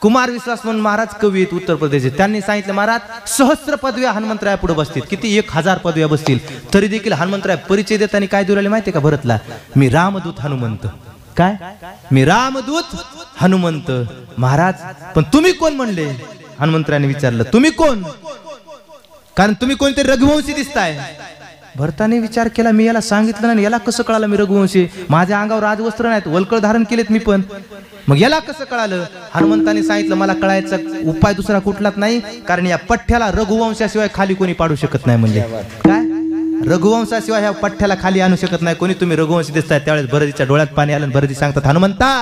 कुमार विश्वास म्हणून महाराज कवी आहेत उत्तर प्रदेशचे, त्यांनी सांगितलं महाराज सहस्र पदव्या हनुमंतराया पुढे बसतील, किती 1000 पदव्या बसतील. तरी देखील हनुमंतराय परिचय देताना काय देऊ राहिले माहितीये का भरतला, मी रामदूत हनुमंत. काय, मी रामदूत हनुमंत महाराज. पण तुम्ही कोण म्हणले? हनुमंतरायाने विचारलं तुम्ही कोण, कारण तुम्ही कोणतरी रघुवंशी दिसताय. भरताने विचार केला, मी याला सांगितलं नाही, याला कसं कळालं मी रघुवंशी, माझ्या अंगावर राजवस्त्र नाहीत, वल्कळ धारण केलेत मी पण, मग याला कसं कळालं? हनुमंताने सांगितलं मला कळायचा उपाय दुसरा कुठलाच नाही, कारण या पठ्ठ्याला रघुवंशाशिवाय खाली कोणी पाडू शकत नाही. म्हणजे काय, रघुवंशाशिवाय ह्या पठ्ठ्याला खाली आणू शकत नाही कोणी. तुम्ही रघुवंशी दिसताय. त्यावेळेस भरतीच्या डोळ्यात पाणी आलं. भरती सांगतात हनुमंता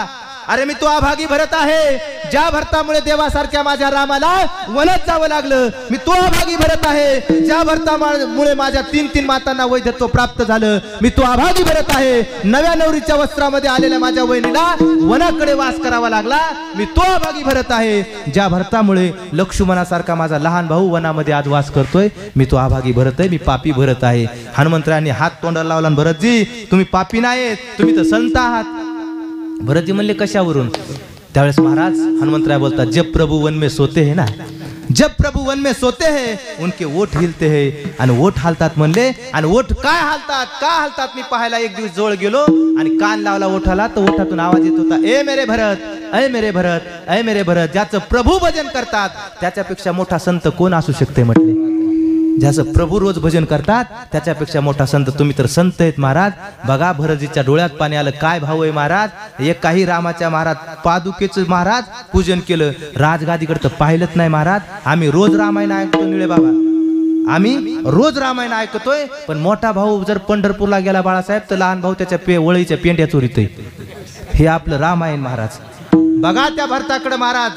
अरे मी तो अभागी भरत आहे, ज्या भरतामुळे देवासारख्या माझ्या रामाला वनात जावं लागलं. मी तो अभागी भरत आहे, ज्या भरतामुळे माझ्या 3 मातांना वैधत्व प्राप्त झालं. मी तो अभागी भरत आहे, नव्या नवरीच्या वस्त्रामध्ये आलेल्या माझ्या वहिनीला वनाकडे वास करावा लागला. मी तो अभागी भरत आहे, ज्या भरतामुळे लक्ष्मणासारखा माझा लहान भाऊ वनामध्ये आज वास करतोय. मी तो अभागी भरत आहे, मी पापी भरत आहे. हनुमंतरायांनी हात तोंडाला लावला. भरतजी तुम्ही पापी नाहीत, तुम्ही तर संत आहात. भरतजी म्हणले कशावरून? त्यावेळेस महाराज हनुमंतराय बोलतात जब प्रभु वन में सोते हैं ना, जब प्रभु वन में सोते हैं उनके ओठ हिलते हैं. आणि ओठ हालतात म्हणले. आणि ओठ काय हालतात, का हालतात? मी पाहायला एक दिवस जवळ गेलो आणि कान लावला ओठाला, तर ओठातून आवाज येत होता, ए मेरे भरत, अय मेरे भरत, अय मेरे भरत. ज्याचं प्रभू भजन करतात त्याच्यापेक्षा मोठा संत कोण असू शकते म्हटले. ज्याचं प्रभू रोज भजन करतात त्याच्यापेक्षा मोठा संत तुम्ही तर संत आहेत महाराज. बघा भरतजीच्या डोळ्यात पाणी आलं. काय भाऊ आहे महाराज, एक काही रामाच्या महाराज पादुकेचं महाराज पूजन केलं, राजगादीकडे तर पाहिलंच नाही महाराज. आम्ही रोज रामायण ऐकतो निळे बाबा, आम्ही रोज रामायण ऐकतोय. पण मोठा भाऊ जर पंढरपूरला गेला बाळासाहेब तर लहान भाऊ त्याच्या वळीच्या पेंड्या चोरीतोय. हे आपलं रामायण महाराज. बघा त्या भरताकडे महाराज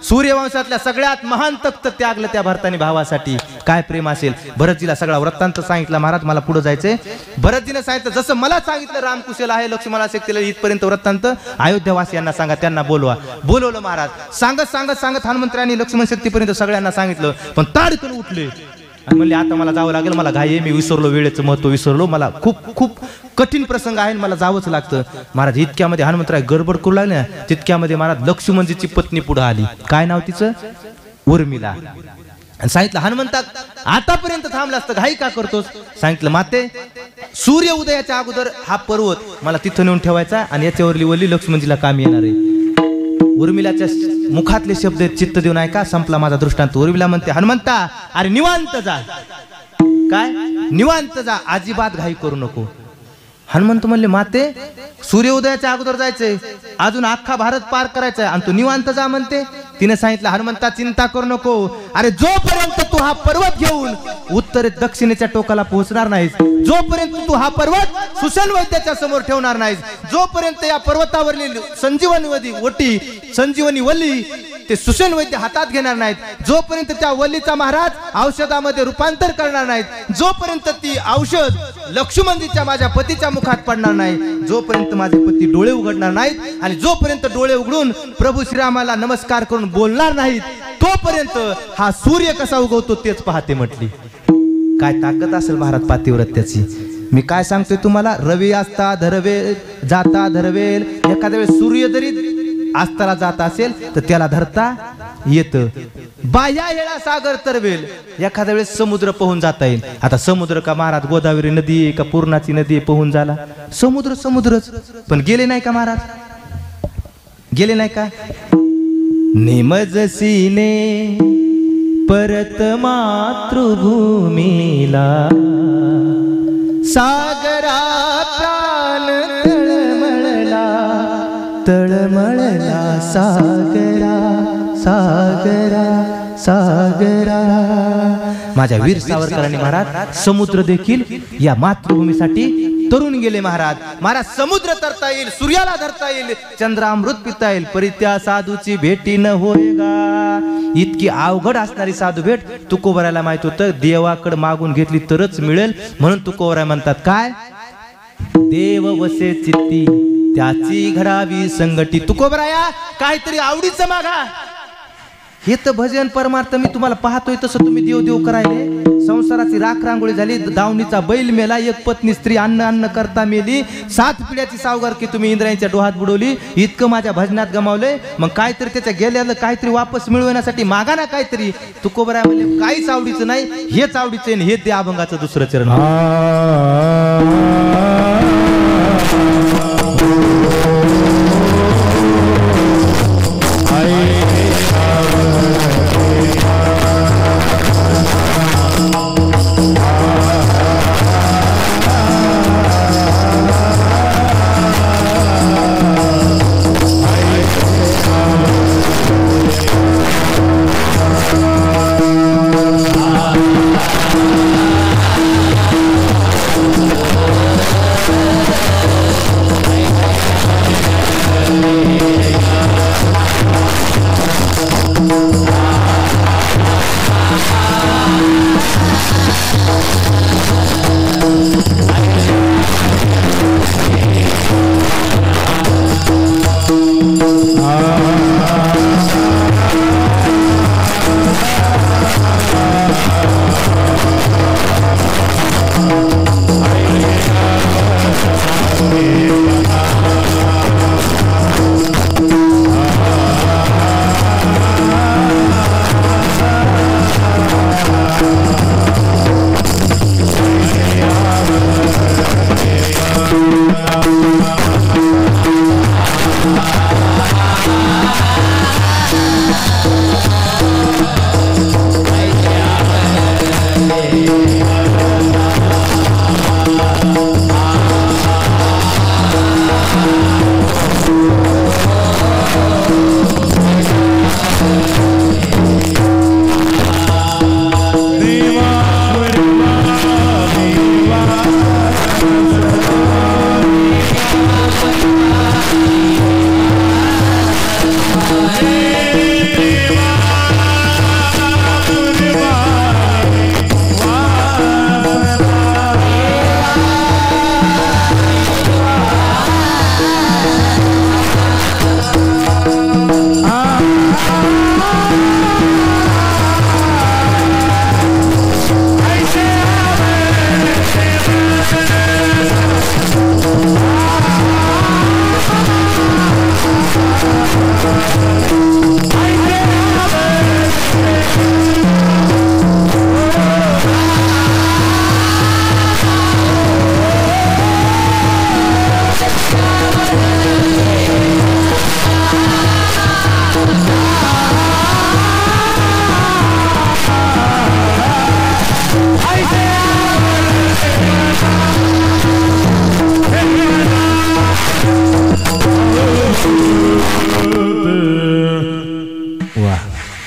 सूर्यवंशातल्या सगळ्यात महान तख्त त्यागलं त्या भरतानी भावासाठी. काय प्रेम असेल. भरतजीला सगळा वृत्तांत सांगितला. महाराज मला पुढे जायचंय. भरतजीने सांगितलं जसं मला सांगितलं रामकुशल आहे लक्ष्मणाला शक्तीला इथपर्यंत वृत्तांत अयोध्यावासियांना सांगा, त्यांना बोलवा. बोलवलं महाराज. सांगत सांगत सांगत हनुमंतरायांनी लक्ष्मण शक्तीपर्यंत सगळ्यांना सांगितलं. पण ताडकन उठले आणि म्हणले आता मला जावं लागेल, मला घाई आहे, मी विसरलो, वेळेचं महत्व विसरलो, मला खूप खूप कठीण प्रसंग आहे, मला जावंच लागतं. महाराज इतक्यामध्ये हनुमंतराय गडबड करू लागले ना, तितक्यामध्ये महाराज लक्ष्मणजीची पत्नी पुढे आली. काय नाव तिचं? उर्मिला. आणि सांगितलं हनुमंता आतापर्यंत थांबला असतं, घाई का करतोस? सांगितलं माते सूर्य उदयाच्या अगोदर हा पर्वत मला तिथं नेऊन ठेवायचा आणि याच्यावरली वल्ली लक्ष्मणजीला काम येणार आहे. उर्मिलाच्या मुखातले शब्द चित्त देऊन ऐका, संपला माझा दृष्टांत. उर्मिला म्हणते हनुमंता अरे निवांत जा. काय निवांत जा, अजिबात घाई करू नको. हनुमंत म्हणले माते सूर्योदयाच्या अगोदर जायचंय, अजून अख्खा भारत पार करायचंय आणि तू निवांत जा म्हणते. तिने सांगितलं हनुमंता चिंता करू नको, अरे जोपर्यंत तू हा पर्वत घेऊन उत्तरेत दक्षिणेच्या टोकाला पोहोचणार नाहीस, जोपर्यंत तू हा पर्वत सुषण वैद्याच्या समोर ठेवणार नाहीस, जोपर्यंत या पर्वतावरील संजीवनी वल्ली ते सुषण वैद्य हातात घेणार नाहीत, जोपर्यंत त्या वल्लीचा महाराज औषधामध्ये रूपांतर करणार नाहीत, जोपर्यंत ती औषध लक्ष्मणजीच्या माझ्या पतीच्या मुखात पडणार नाही, जोपर्यंत माझे पती डोळे उघडणार नाहीत आणि जोपर्यंत डोळे उघडून प्रभू श्रीरामाला नमस्कार करून बोलणार नाहीत, तोपर्यंत हा सूर्य कसा उगवतो तेच पाहते म्हटली. काय ताकद असेल महाराज पातिव्रत्याची. मी काय सांगतोय तुम्हाला, रवी असता धरवेल जाता धरवेल, एखाद्या वेळेस सूर्य जरी अस्ताला जात असेल तर त्याला धरता येतं. बाह्या हेळा सागर तरवेल, एखाद्या वेळेस समुद्र पोहून जाता येईल. आता समुद्र का महाराज गोदावरी नदी आहे का पूर्णाची नदी आहे पोहून झाला? समुद्र समुद्रच. पण गेले नाही का महाराज? गेले नाही का? निमजसीने परत मातृभूमीला, सागरा प्राण तळमळला, तळमळला सागरा सागरा सागरा. माझ्या वीर सावरकरांनी महाराज समुद्र देखील या मातृभूमीसाठी तरुण गेले. महाराज महाराज समुद्र तरता येईल, सूर्याला धरता येईल, चंद्रामृत पिता येईल, परित्या साधूची भेटी न होयगा. इतकी अवघड असणारी साधू भेट तुकोबरायला माहित होतं. देवाकडे मागून घेतली तरच मिळेल, म्हणून तुकोबराय म्हणतात काय, देव वसे चित्ती त्याची घडावी संगती. तुकोबराया काहीतरी आवडीचं मागा. हे तर भजन परमार्थ मी तुम्हाला पाहतोय तसं तुम्ही देव देव करायले. संसाराची राख रांगोळी झाली, दावणीचा बैल मेला, एक पत्नी स्त्री अन्न अन्न करता मेली, 7 पिढ्याची सावगारकी तुम्ही इंद्रायणीच्या डोहात बुडवली. इतकं माझ्या भजनात गमावलंय, मग काहीतरी त्याच्या गेल्याला काहीतरी वापस मिळवण्यासाठी मागा ना काहीतरी. तुकोबराय म्हणजे काहीच आवडीचं नाही, हेच आवडीचं आहे, हेच द्या अभंगाचं दुसरं चरण.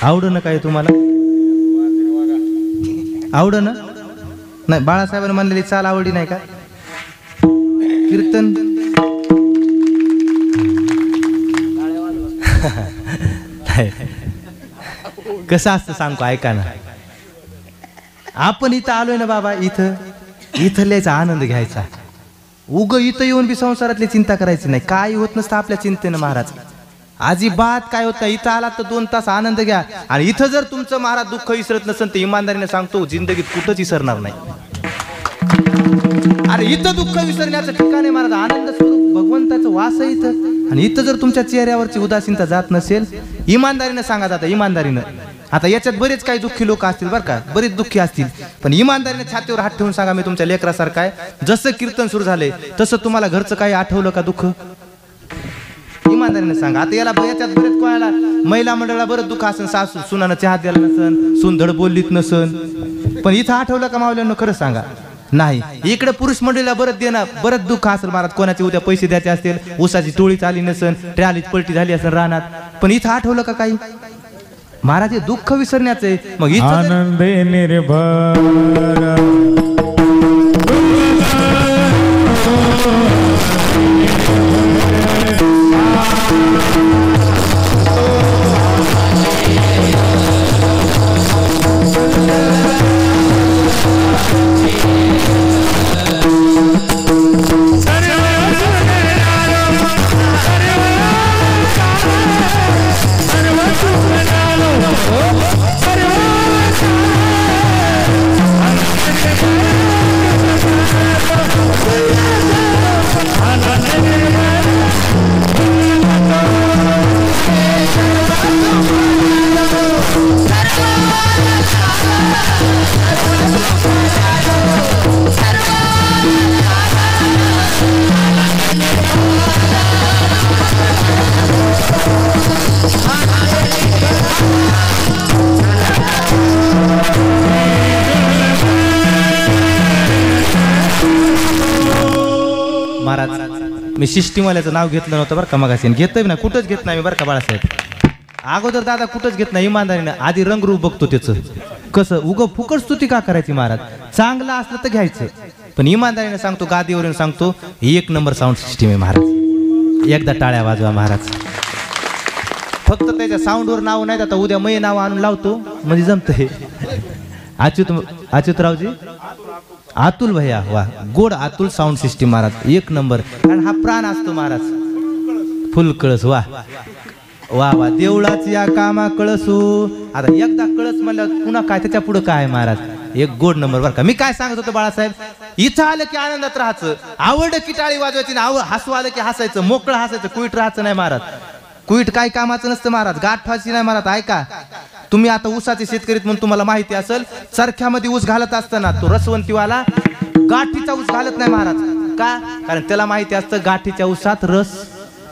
आवडं ना काय तुम्हाला? आवडं ना? नाही, बाळासाहेबांनी म्हणलेली चाल आवडली नाही का? कीर्तन कसं असतं सांगतो, ऐका ना. आपण इथं आलोय ना बाबा, इथल्याचा आनंद घ्यायचा. उग इथं येऊन बी संसारातली चिंता करायची नाही. काय होत नसतं आपल्या चिंतेनं महाराज, अजिबात काय होत नाही. इथं आला तर 2 तास आनंद घ्या. आणि इथं जर तुमचं महाराज दुःख विसरत नसेल तर इमानदारीने सांगतो जिंदगीत कुठंच विसरणार नाही. अरे इथं दुःख विसरण्याचं ठिकाण आहे महाराज, आनंद स्वरूप भगवंताचं वास आहे इथं. आणि इथं जर तुमच्या चेहऱ्यावरची उदासीनता जात नसेल, इमानदारीनं सांगा जाता, इमानदारीनं. आता याच्यात बरेच काही दुःखी लोक असतील बरं का, बरेच दुःखी असतील, पण इमानदारीने छातीवर हात ठेवून सांगा मी तुमच्या लेकरासारखा आहे. जसं कीर्तन सुरू झालंय तसं तुम्हाला घरचं काही आठवलं का दुःख? इमानदारीने सांगा. आता याच्यात बरेच कोणाला महिला मंडळाला बरंच दुःख असन, सासू सुनानं चहा द्यायला नसन, सुनधड बोललीत नसन, पण इथं आठवलं का मावल्यानं? खरं सांगा, नाही. इकडे पुरुष मंडळीला बरंच दुःख असेल महाराज, कोणाचे उद्या पैसे द्यायचे असतील, ऊसाची टोळी चाली नसन, ट्रॅलीच पलटी झाली असेल रानात, पण इथं आठवलं का काही? महाराज हे दुःख विसरण्याचं आहे. मग इथं आनंदे निर्भर महाराज, मी सिस्टीमवाल्याचं नाव घेतलं नव्हतं बरं का मगाशी, घेतोय ना, कुठंच घेत नाही मी बरं का बाळासाहेब. अगोदर दादा कुठंच घेत नाही, इमानदारीनं आधी रंगरूप बघतो त्याचं कसं. उग फुकट स्तुती का करायची महाराज? चांगलं असलं तर घ्यायचं, पण इमानदारीने सांगतो, गादीवरून सांगतो, 1 नंबर साऊंड सिस्टीम आहे महाराज. एकदा टाळ्या वाजवा महाराज. फक्त त्याच्या साऊंडवर नाव नाही, आता उद्या मै नाव आणून लावतो म्हणजे जमतंय. अच्युतरावजी, अतुल भैया, वा, गोड Atul sound system Maharaj, 1 number. कारण हा प्राण असतो महाराज, फुल कळस. वा वा वा, देवळाची या कामा कळसू. आता एकदा कळस म्हणल्यावर पुन्हा काय, त्याच्या पुढे काय महाराज, 1 गोड नंबर बरं का. मी काय सांगत होतो बाळासाहेब, इथं आलं की आनंदात राहायचं, आवड की टाळी वाजवायची, हसू आलं की हसायचं, मोकळं हसायचं, कुईट राहायचं नाही महाराज. कुईट काय कामाचं नसतं महाराज, गाठ फाशी नाही महाराज. ऐका, तुम्ही आता ऊसाचे शेतकरी म्हणून तुम्हाला माहिती असेल, चरख्यामध्ये ऊस घालत असताना तो रसवंतीवाला गाठीचा ऊस घालत नाही महाराज. का? कारण त्याला माहिती असतं गाठीच्या ऊसात रस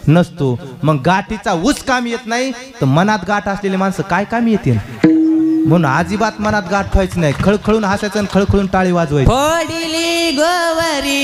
नसतो. मग गाठीचा ऊस कामी येत नाही तर मनात गाठ असलेले माणसं काय कामी येतील? म्हणून अजिबात मनात गाठ ठेवायची नाही, खळखळून हसायचं आणि खळखळून टाळी वाजवायची. फोडली गोवरी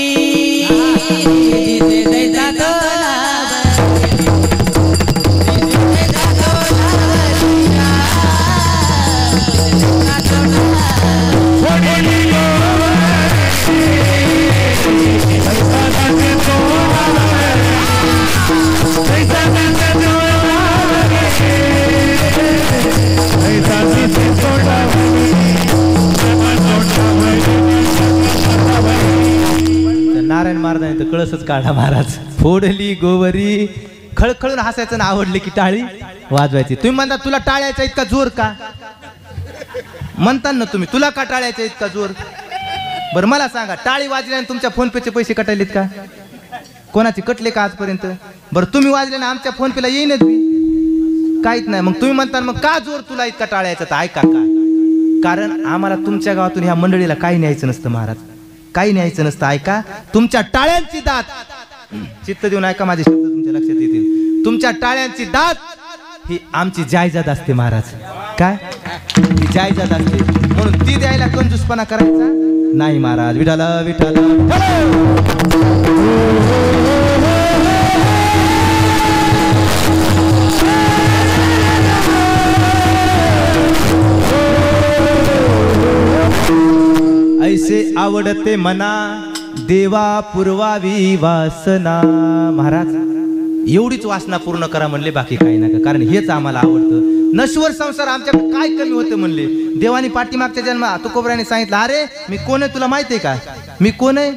नारायण महाराजांनी तर कळसच काढा महाराज. फोडली गोवरी, खळखळून हसायचं ना, आवडले की टाळी वाजवायची. तुम्ही म्हणता तुला टाळ्याचा इतका जोर का? म्हणता ना तुम्ही, तुला का टाळ्याचा इतका जोर? बरं मला सांगा, टाळी वाजल्याने तुमच्या फोन पेचे पैसे कटायलेत का? कोणाचे कटले का आजपर्यंत? बरं तुम्ही वाजले ना, आमच्या फोन पेला येईनच मी, काहीच नाही. मग तुम्ही म्हणता मग का जोर तुला इतका टाळ्याचा? तर ऐका का, कारण आम्हाला तुमच्या गावातून ह्या मंडळीला काही न्यायचं नसतं महाराज, काही न्यायचं नसतं. ऐका, तुमच्या टाळ्यांची दात, चित्त देऊन ऐका, माझे शब्द तुमच्या लक्षात येतील. तुमच्या टाळ्यांची दात ही आमची जायजात असते महाराज. काय? ही जायजात असते, म्हणून ती द्यायला कंजूसपणा करायचा नाही महाराज. विठाल विठाल. ऐसे आवडते मना देवा पुरवावी वासना. महाराज एवढीच वासना पूर्ण करा म्हणले, बाकी काही नका, कारण हेच आम्हाला आवडतं. नश्वर संसार आमच्याकडे काय कमी होते म्हणले. देवानी पाठीमागच्या जन्मात तुकोबराने सांगितलं, अरे मी कोण आहे तुला माहिती आहे का, मी कोण आहे,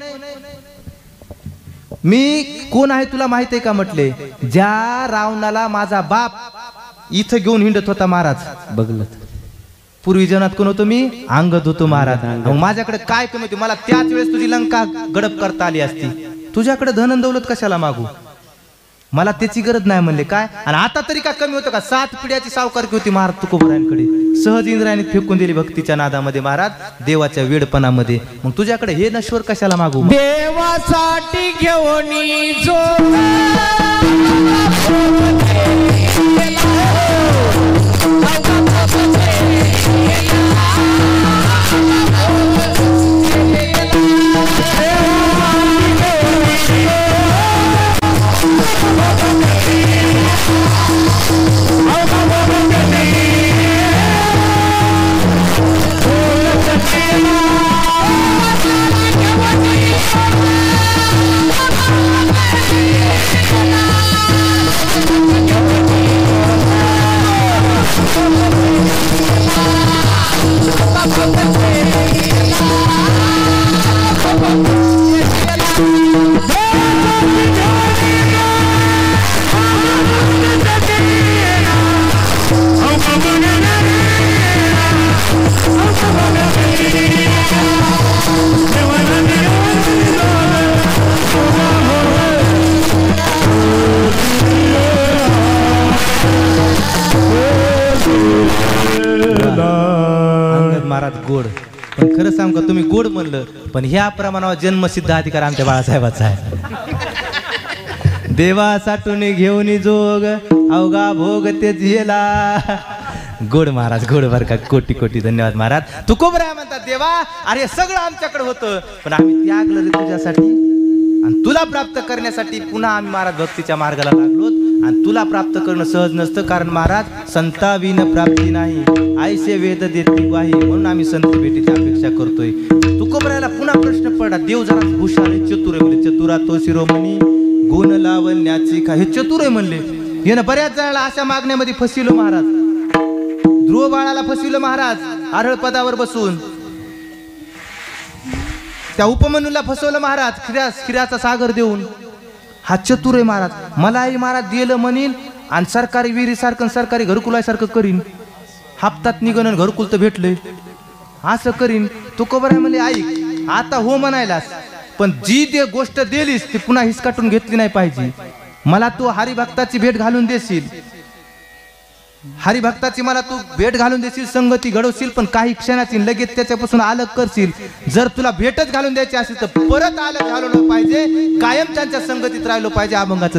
मी कोण आहे तुला माहिती आहे का म्हटले. ज्या रावणाला माझा बाप इथं घेऊन हिंडत होता महाराज, बघलं पूर्वी जनात कोण होतो मी, अंगद होतो महाराज. मग माझ्याकडे काय कमी होती, मला त्याच वेळेस तुझी लंका गडप करता आली असती. तुझ्याकडे धन दौलत कशाला मागू, मला त्याची गरज नाही म्हणले. काय आणि आता तरी काय कमी होतं का, 7 पिढ्याची सावकारकी होती महाराज तुकोबरायांकडे. सहज इंद्राने फेकून दिली भक्तीच्या नादामध्ये महाराज, देवाच्या वेडपणामध्ये. मग तुझ्याकडे हे नश्वर कशाला मागू. देवासाठी घेऊन जो महाराज गोड. पण खरं सांग का, तुम्ही गोड म्हणलं, पण ह्या प्रमाणावर जन्मसिद्ध अधिकार आमच्या बाळासाहेबाचा आहे. देवा साठून घेऊन जोग अवघा भोग ते झेला. गोड महाराज, गोड बर का. कोटी कोटी धन्यवाद महाराज. तुकोबराय म्हणतात, देवा अरे सगळं आमच्याकडे होतं, पण आम्ही त्यागलं रे तुझ्यासाठी आणि तुला प्राप्त करण्यासाठी. पुन्हा आम्ही महाराज भक्तीच्या मार्गाला लागलो आणि तुला प्राप्त करणं सहज नसतं, कारण महाराज संताविन प्राप्ती नाही, आयसे वेद देते ग्वाही, म्हणून आम्ही संत भेटीची अपेक्षा करतोय. तुकोबरायला पुन्हा प्रश्न पडला, देव जरा हुशार आहे, चतुर आहे म्हणले. चतुरा तो शिरोमणी गुण लावण्याची का, हे चतुर आहे म्हणले. यानं बऱ्याच जणाला अशा मागण्यामध्ये फसिलो महाराज. ध्रुव बाळाला फसविलं महाराज आरळ पदावर बसून. त्या उपमन्यूला फसवलं महाराज खिऱ्याचा सागर देऊन. हा चतुर आहे महाराज. मलाही महाराज दिलं म्हणीन आणि सरकारी विहिरीसारखं सरकारी घरकुलासारखं करीन. हप्तात निघणं घरकुल तर भेटलंय असं करीन. तुकोबराय म्हणले, ऐक आता हो म्हणायलास, पण जी ते गोष्ट दिलीस ती पुन्हा हिसकाटून घेतली नाही पाहिजे. मला तू हरिभक्ताची भेट घालून देशील, हरिभक्ताची मला तू भेट घालून देशील, संगती घडवशील, पण काही क्षणाची लगेच त्याच्यापासून अलग करशील. जर तुला भेटच घालून द्यायची असेल तर परत अलग घालवलं पाहिजे, कायम त्यांच्या संगतीत राहिलो पाहिजे. अभंगाचं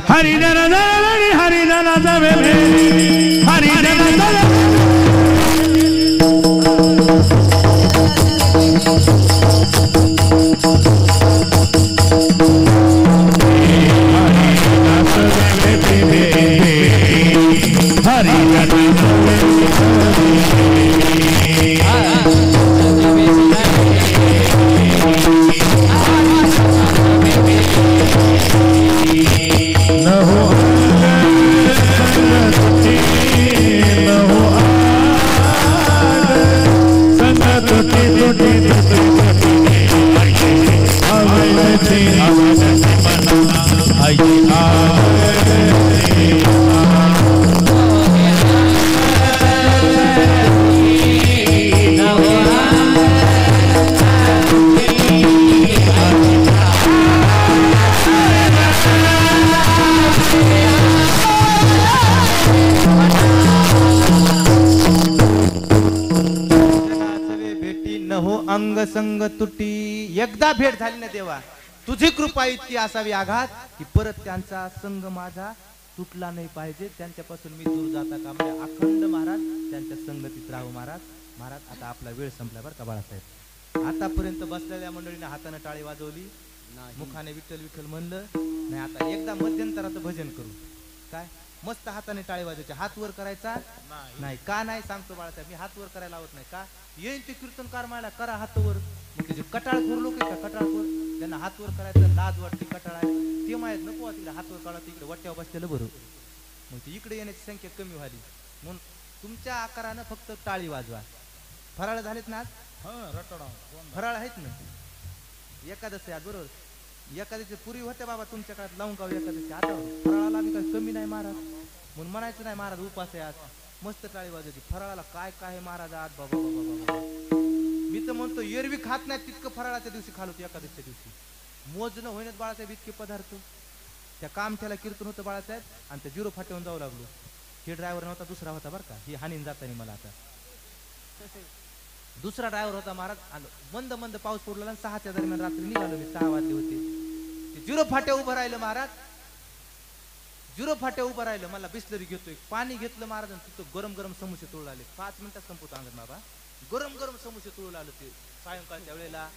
अंग संग तुटी. एकदा भेट झाली ना देवा, तुझी कृपा इतकी असावी आघात की परत त्यांचा संग माझा तुटला नाही पाहिजे. त्यांच्यापासून मी दूर जाता का म्हणजे अखंड महाराज त्यांच्या संगतीत राहू. महाराज महाराज आता आपला वेळ संपला बरं का बाळासाहेब. आतापर्यंत बसलेल्या मंडळीने हाताने टाळी वाजवली, मुखाने विठ्ठल विठ्ठल म्हणलं नाही. आता एकदा मध्यंतराचं भजन करू. काय मस्त हाताने टाळी वाजवायची, हात वर करायचा नाही. का नाही सांगतो बाळासाहेब, मी हात वर करायला लावत नाही. का येईल ते कीर्तनकार मला करा हात वर. मग त्याचे कटाळखोर लोक आहेत का कटाळखोर त्यांना हातवर करायचं लाज वाटते कटाळ आहे ते माहीत नको तिकडे हातवर काढा तिकडे वट्यावर बसलेलं बरं मग ते इकडे येण्याची संख्या कमी व्हावी म्हणून तुमच्या आकारानं फक्त टाळी वाजवा फराळ झालेत ना आज फराळ आहेत ना एकादश आहे आज बरोबर एकादशी पूर्वी होत्या बाबा तुमच्या काळात लावून गाव एकादशी आता फराळाला आम्ही काही कमी नाही महाराज म्हणून म्हणायचं नाही महाराज उपास आहे आज मस्त टाळी वाजायची फराळाला काय काय आहे महाराज आज बाबा बाबा बाबा मी तर म्हणतो एरवी खात नाही तितकं फराळाच्या दिवशी खाल होतं एकादशीच्या दिवशी मोजणं होईनच बाळासाहेब इतके पदार्थ त्या कामठ्याला कीर्तन होतं बाळासाहेब आणि त्या झिरो फाट्यावरून जाऊ लागलो हे ड्रायव्हर नव्हता दुसरा होता बरं का ही हानीन जातानी मला आता दुसरा ड्रायव्हर होता महाराज आलो मंद मंद पाऊस पडला आणि 6च्या दरम्यान रात्री निघालो मी 6 वाजले होते ते झिरो फाट्या उभं राहिलं महाराज झिरो फाट्या उभं राहिलं मला बिस्लरी घेतोय पाणी घेतलं महाराज तिथं गरम गरम समोसे तोडू आले 5 मिनिटात संपवतो अंगण बाबा गरम गरम समोसे तोडू आलं ते सायंकाळच्या वेळेला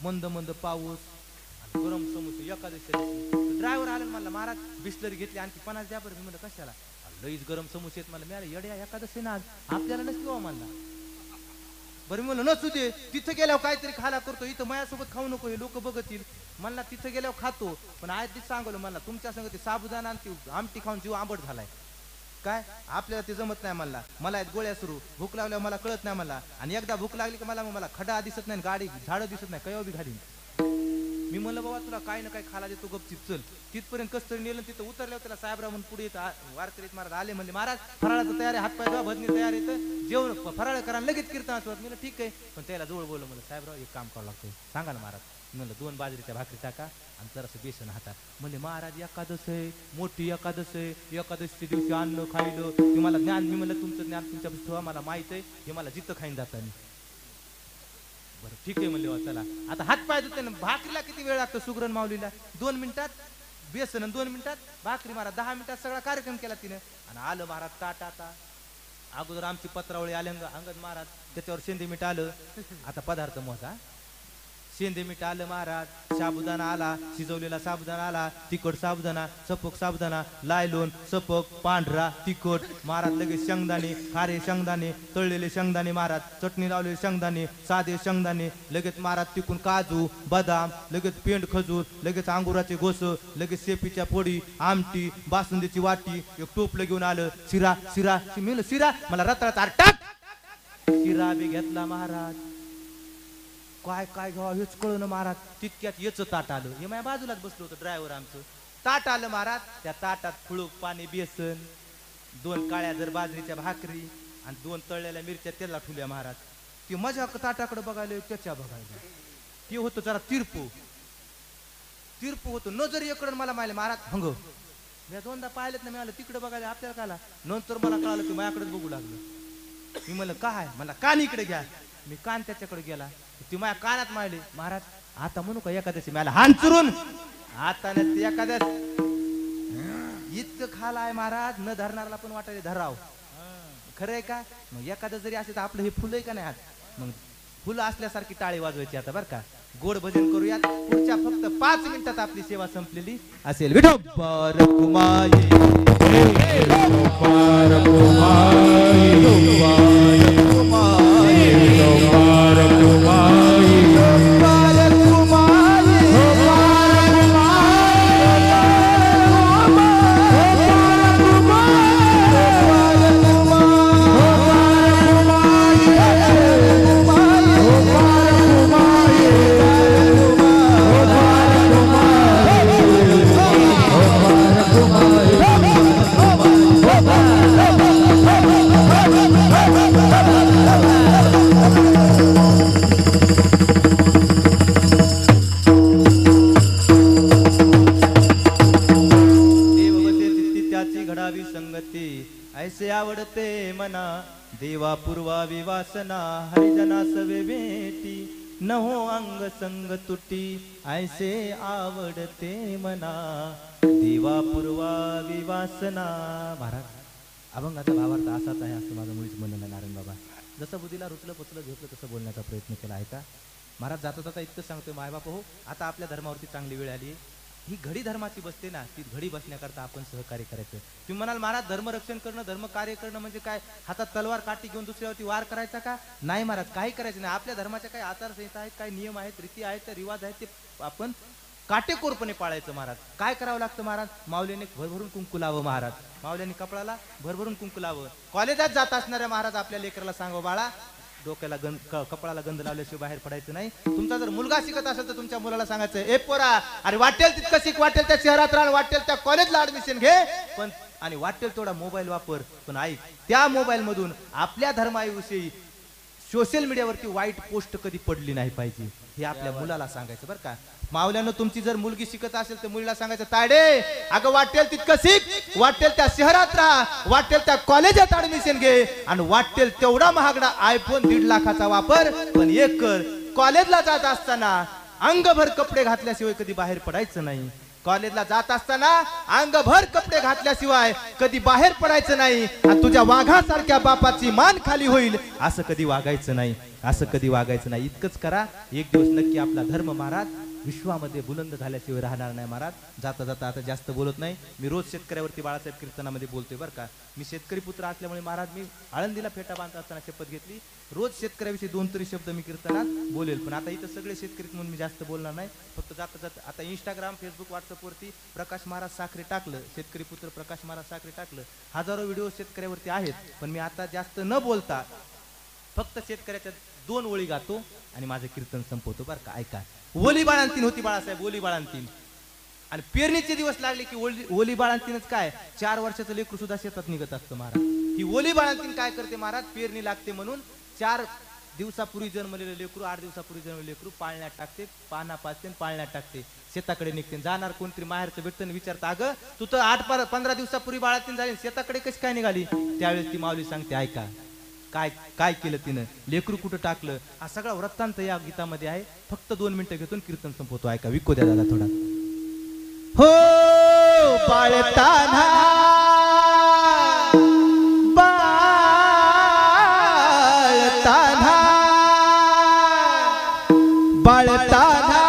मंद मंद पाऊस आणि गरम समोसे एकादशी ड्रायव्हर आला मला महाराज बिस्लरी घेतली आणखी 50 द्या बरं मी म्हणलं कशाला लईच गरम समोसे आहेत मला मिळाले येड्या एकादशी ना आपल्याला नसती हो मला बरं मी म्हणलं नसू दे तिथं गेल्यावर काहीतरी खायला करतो इथं माझ्यासोबत खाऊ नको हे लोक बघतील मला तिथं गेल्यावर खातो पण आज ती सांगलो मला तुमच्या संग ते साबुदाणा आणि ती आमटी खाऊन जीव आंबट झालाय काय आपल्याला ते जमत नाही मला मला आहेत गोळ्या सुरू भूक लागल्यावर मला कळत नाही मला आणि एकदा भूक लागली की मला खडा दिसत नाही गाडी झाडं दिसत नाही कया बी घाली मी म्हणलं बाबा तुला काय ना काय खायला देतो गपचीप चल तिथपर्यंत कस तरी नेलं तिथं उतरल्यावर त्याला साहेबराव म्हणून पुढे येत वारकरीत महाराज आले म्हणले महाराज फराळाचं तयार आहे हातपाय धुवा भजनी तयार येतं जेवण फराळ करा लगेच कीर्तन मी ठीक आहे पण त्याला जवळ बोललं म्हणलं साहेबराव एक काम करावं लागतं सांगा ना महाराज म्हणलं 2 बाजरीच्या भाकरी टाका आणि जरासं बेसन हातात म्हणजे महाराज एकादश आहे मोठी एकादश आहे एकादशीच्या दिवशी अन्न खायलं ते मला ज्ञान मी म्हणलं तुमचं ज्ञान तुमच्या ठेवा मला माहित आहे हे मला जिथं खाईन जाताना बरं ठीक आहे म्हणले चला आता हात पाय धुते ना भाकरीला किती वेळ लागतो सुगरण माऊलीला 2 मिनिटात बेसन आणि 2 मिनिटात भाकरी महाराज 10 मिनिटात सगळा कार्यक्रम केला तिने आणि आलं महाराज ताट आता अगोदर आमची पत्रावळी आले अंगद महाराज त्याच्यावर शेंदी मीठ आलं आता पदार्थ मोजा शेंदे मीठ आलं महाराज साबुदाणा आला शिजवलेला साबुदाणा आला तिखट साबुदाणा सपक साबुदाणा लायलोन सपक पांढरा तिखट महाराज लगेच शेंगदाणे खारे शेंगदाणे तळलेले शेंगदाणे महाराज चटणी लावलेले शेंगदाणे साधे शेंगदाणे लगेच महाराज तिकून काजू बदाम लगेच पेंड खजूर लगेच अंगुराचे गोस लगेच शेपीच्या पोळी आमटी बासुंदीची वाटी एक टोपलं घेऊन आलं शिरा शिरा मी शिरा मला रताळात टाक शिरा बी घेतला महाराज काय काय घ्यावं हेच कळलं महाराज तितक्यात याचं ताट आलं हे माझ्या बाजूलाच बसलो होतं ड्रायव्हर आमचं ताट आलं महाराज त्या ताटात फुळूक पाणी बेसन 2 काळ्या जर बाजरीच्या भाकरी आणि 2 तळलेल्या मिरच्या त्याला ठुल्या महाराज ती माझ्या ताटाकडे बघायला त्याच्या बघायला ते होतं जरा तिरपू होतं नजर इकडं मला माहिले महाराज हंग मी 2दा पाहिलेत ना मिळालं तिकडे बघायला आपल्याला काला नंतर मला कळालं की माझ्याकडेच बघू लागलं मी म्हणलं काय मला कान इकडे घ्या मी कान त्याच्याकडे गेला ती माझ्या कानात मारली महाराज आता म्हणू का एकादशी मला हान चुरून आता नाही एखाद्या इतकं खाला आहे महाराज न धरणारला पण वाटायला धराव खरं आहे का मग एखादं जरी असेल तर आपलं हे फुलं आहे का नाही आज मग फुलं असल्यासारखी टाळी वाजवायची आता बरं का गोड भजन करूयात पुढच्या फक्त 5 मिनिटात आपली सेवा संपलेली असेल विठोबा रखुमाई ऐसे आवडते मना देवा पूर्वा विवासना हरिजना सवे भेटी न हो अंग संग तुटी ऐसे आवडते मना देवा पूर्वा विवासना महाराज अभंगाचा भावार्थ असाच आहे असं माझं मुळीच म्हणणं नाही नारायण बाबा जसं बुद्धीला रुचलं पचलं झोपलं तसं बोलण्याचा प्रयत्न केला आहे का महाराज जाता जाता इतकं सांगतोय मायबाप हो आता आपल्या धर्मावरती चांगली वेळ आली ही घडी धर्माची बसते ना, ती घडी बसण्याकरता आपण सहकार्य करायचं. तुम्ही म्हणाल महाराज धर्मरक्षण करणं, धर्म कार्य करणं म्हणजे काय, हातात तलवार काठी घेऊन दुसऱ्यावरती वार करायचा का? नाही महाराज, काही करायचं नाही. आपल्या धर्माच्या काही आचारसंहिता आहेत, काही नियम आहेत, रीती आहेत, रिवाज आहेत, ते आपण काटेकोरपणे पाळायचं महाराज. काय करावं लागतं महाराज? माऊलीने भरभरून कुंकू लावं महाराज, माऊलीने कपडाला भरभरून कुंकू लावं. कॉलेजात जात असणाऱ्या महाराज आपल्या लेकराला सांगो, बाळा डोक्याला कपडाला गंध लावल्याशिवाय बाहेर पडायचं नाही. तुमचा जर मुलगा शिकत असेल तर तुमच्या मुलाला सांगायचं, ए पोरा, अरे वाटेल तितकं शिक, वाटेल त्या शहरात राहा, वाटेल त्या कॉलेजला ऍडमिशन घे, पण आणि वाटेल थोडा मोबाईल वापर, पण ऐक, त्या मोबाईल मधून आपल्या धर्माविषयी सोशल मीडियावरती वाईट पोस्ट कधी पडली नाही पाहिजे, हे आपल्या मुलाला सांगायचं बरं का. माऊल्यानं तुमची जर मुलगी शिकत असेल तर मुलीला सांगायचं, तायडे अगं वाटेल तितकं शिक, वाटेल त्या शहरात राहा, वाटेल त्या कॉलेजात ऍडमिशन घे, आणि वाटेल तेवढा महागडा आयफोन 1.5 लाखाचा वापर, पण एक कर, कॉलेजला जात असताना अंगभर कपडे घातल्याशिवाय कधी बाहेर पडायचं नाही. कॉलेजला जात असताना अंगभर कपडे घातल्याशिवाय कधी बाहेर पडायचं नाही. आणि तुझ्या वाघासारख्या बापाची मान खाली होईल असं कधी वागायचं नाही, असं कधी वागायचं नाही. इतकंच करा, एक दिवस नक्की आपला धर्म महाराज विश्वामध्ये बुलंद झाल्याशिवाय राहणार नाही महाराज. जाता जाता आता जास्त बोलत नाही, मी रोज शेतकऱ्यावरती बाळासाहेब कीर्तनामध्ये बोलतोय बरं का. मी शेतकरी पुत्र असल्यामुळे महाराज मी आळंदीला फेटा बांधत असताना शपथ घेतली, रोज शेतकऱ्याविषयी 2 तरी शब्द मी कीर्तनात बोलेल. पण आता इथं सगळे शेतकरी म्हणून मी जास्त बोलणार नाही, फक्त जाता जाता आता इंस्टाग्राम, फेसबुक, व्हॉट्सअपवरती प्रकाश महाराज साखरे टाकलं, शेतकरी पुत्र प्रकाश महाराज साखरे टाकलं, हजारो व्हिडिओ शेतकऱ्यावरती आहेत. पण मी आता जास्त न बोलता फक्त शेतकऱ्याच्या 2 ओळी गातो आणि माझं कीर्तन संपवतो बरं का. ऐका, ओली बाळांतीन होती बाळासाहेब, ओली बाळांतीन, आणि पेरणीचे दिवस लागले की ओली बाळांतीनच काय, 4 वर्षाचं लेकरू सुद्धा शेतात निघत असतं महाराज. ही ओली बाळांतीन काय करते महाराज, पेरणी लागते म्हणून 4 दिवसापूर्वी जन्मलेलं लेकरू, 8 दिवसापूर्वी जन्मलेलं लेकरू पाळण्यात टाकते, पाना पाचते, पाळण्यात टाकते, शेताकडे निघते. जाणार कोणतरी माहेरचं भेटतं, विचारतं, अगं तू तर 8-15 दिवसापूर्वी बाळांतीन झाली, शेताकडे कशी काय निघाली? त्यावेळेस ती माऊली सांगते, ऐका काय काय केलं तिनं, लेकरू कुठं टाकलं, हा सगळा वृत्तांत या गीतामध्ये आहे. फक्त 2 मिनिटं घेतून कीर्तन संपवतो, ऐका. विको द्या दादा थोडा. हो बाळताना बाळताना बाळताना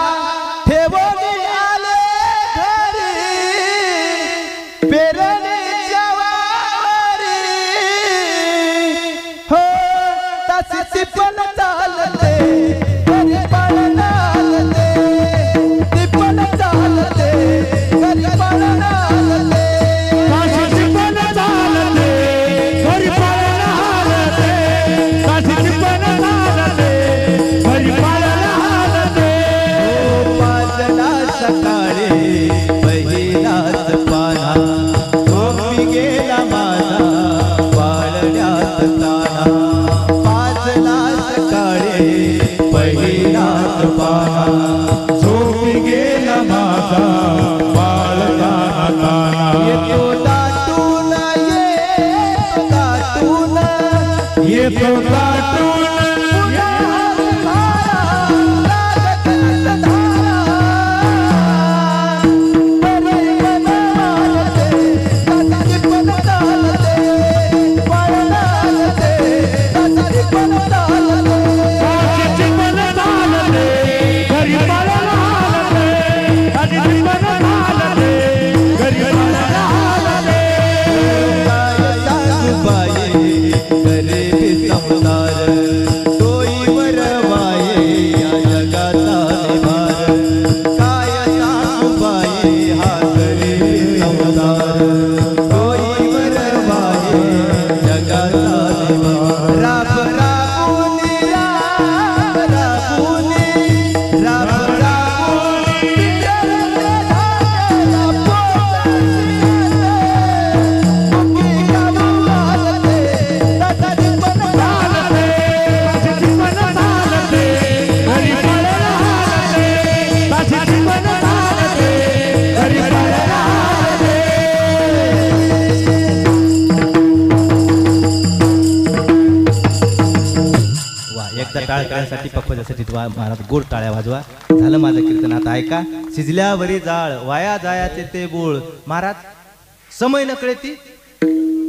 ठेवून आले घरी पेरणीच्या वारी, हो तशी पण चालते घरी पळणालते, ती पण चालते घरी पळणालते, काशीची पण चालते घरी पळणालते, काशीची पण चालते घरी पळणालते. पाजला सकाळी पहिलाच पाना, झोपी गेला माझा पाळण्यात ताना. पाजला सकाळी पहिलाच पाना, झोपी गेला माझा बाळताना. येतो दाटून, येतो दाटून, येतो दाटून टाळ करण्यासाठी पक्वासाठी महाराज गोड टाळ्या वाजवा. झालं माझं कीर्तन. आता ऐका. शिजल्यावरी जाळ वाया जायाचे ते बोळ. महाराज समय नकळे ती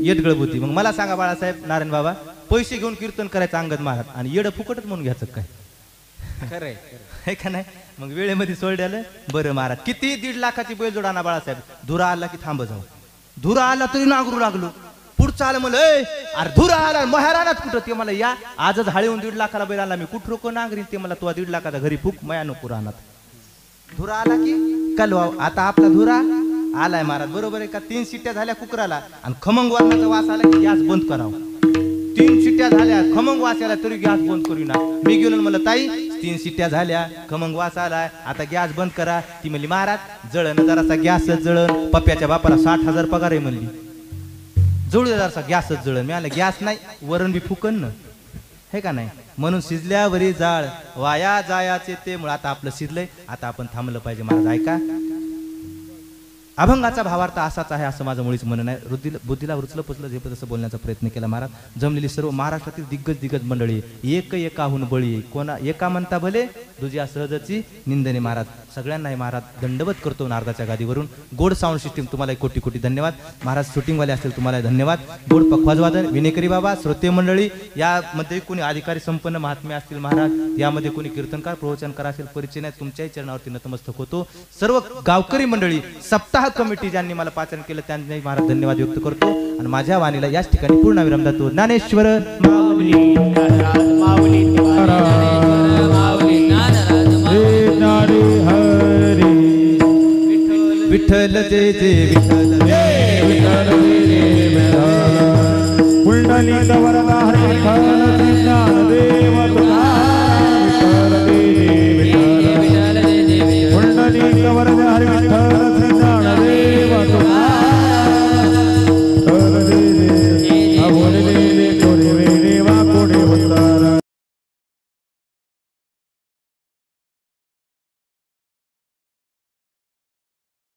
येडगळ होती. मग मला सांगा बाळासाहेब नारायण बाबा, पैसे घेऊन कीर्तन करायचं अंगद महाराज आणि येड फुकटच म्हणून घ्यायचं काय? खरंय हे का नाही मग वेळेमध्ये सोडल्यालं बरं महाराज किती 1.5 लाखाची बैलजोड आणा बाळासाहेब धुरा आला की थांब जाऊ धुरा आला तरी नांगरू लागलो पुढचं आलं म्हणलं अरे धुरा आला महाराणात कुठं ते मला या आजच हळीहून 1.5 लाखाला बैल आला मी कुठं रोको नांगरीन ते मला तो 1.5 लाखाचा घरी फुक मया नको रानात धुरा आला की कलवाव आता आपला धुरा आलाय महाराज बरोबर आहे का 3 शिट्ट्या झाल्या कुकराला आणि खमंग वारणाचा वास आला की गॅस बंद करावं 3 शिट्ट्या झाल्या खमंग वास आला तरी गॅस बंद करू ना मी गेलो म्हणलं ताई 3 शिट्ट्या झाल्या खमंग वास आलाय आता गॅस बंद करा ती म्हणली महाराज जळण जरासा गॅसच जळण पप्प्याच्या बापाला 60,000 पगार आहे म्हणली जळू जरासा गॅसच जळण मी आलं गॅस नाही वरण बी फुकन न हे का नाही म्हणून शिजल्यावरी जाळ वाया जायाचे ते मुळे आता आपलं शिजलंय आता आपण थांबलं पाहिजे महाराज ऐका अभंगाचा भावार्थ असाच आहे असं माझं मुळीच म्हणणं आहे बुद्धीला रुचलं पुचलं जे तसं बोलण्याचा प्रयत्न केला महाराज जमलेली सर्व महाराष्ट्रातील दिग्गज मंडळी एकाहून बळी कोणा एका म्हणता भले दुसऱ्या सहजची निंदने महाराज सगळ्यांनाही महाराज दंडवत करतो नारदाच्या गादीवरून गोड साऊंड सिस्टीम तुम्हाला कोटी कोटी धन्यवाद महाराज शूटिंगवाले असतील तुम्हाला धन्यवाद गोड पखवाजवादन विनेकरी बाबा श्रोते मंडळी यामध्ये कोणी अधिकारी संपन्न महात्मे असतील महाराज यामध्ये कोणी कीर्तनकार प्रवचनकार असेल परिचय नाही तुमच्याही चरणावरती नतमस्तक होतो सर्व गावकरी मंडळी सप्ताह कमिटी ज्यांनी मला पाचन केलं त्यांनी महाराज धन्यवाद व्यक्त करतो आणि माझ्या वाणीला याच ठिकाणी पूर्ण विराम देतो ज्ञानेश्वर माऊली माऊली हरी विठ्ठल जय जय विठ्ठल पुंडलिक वरदा हरी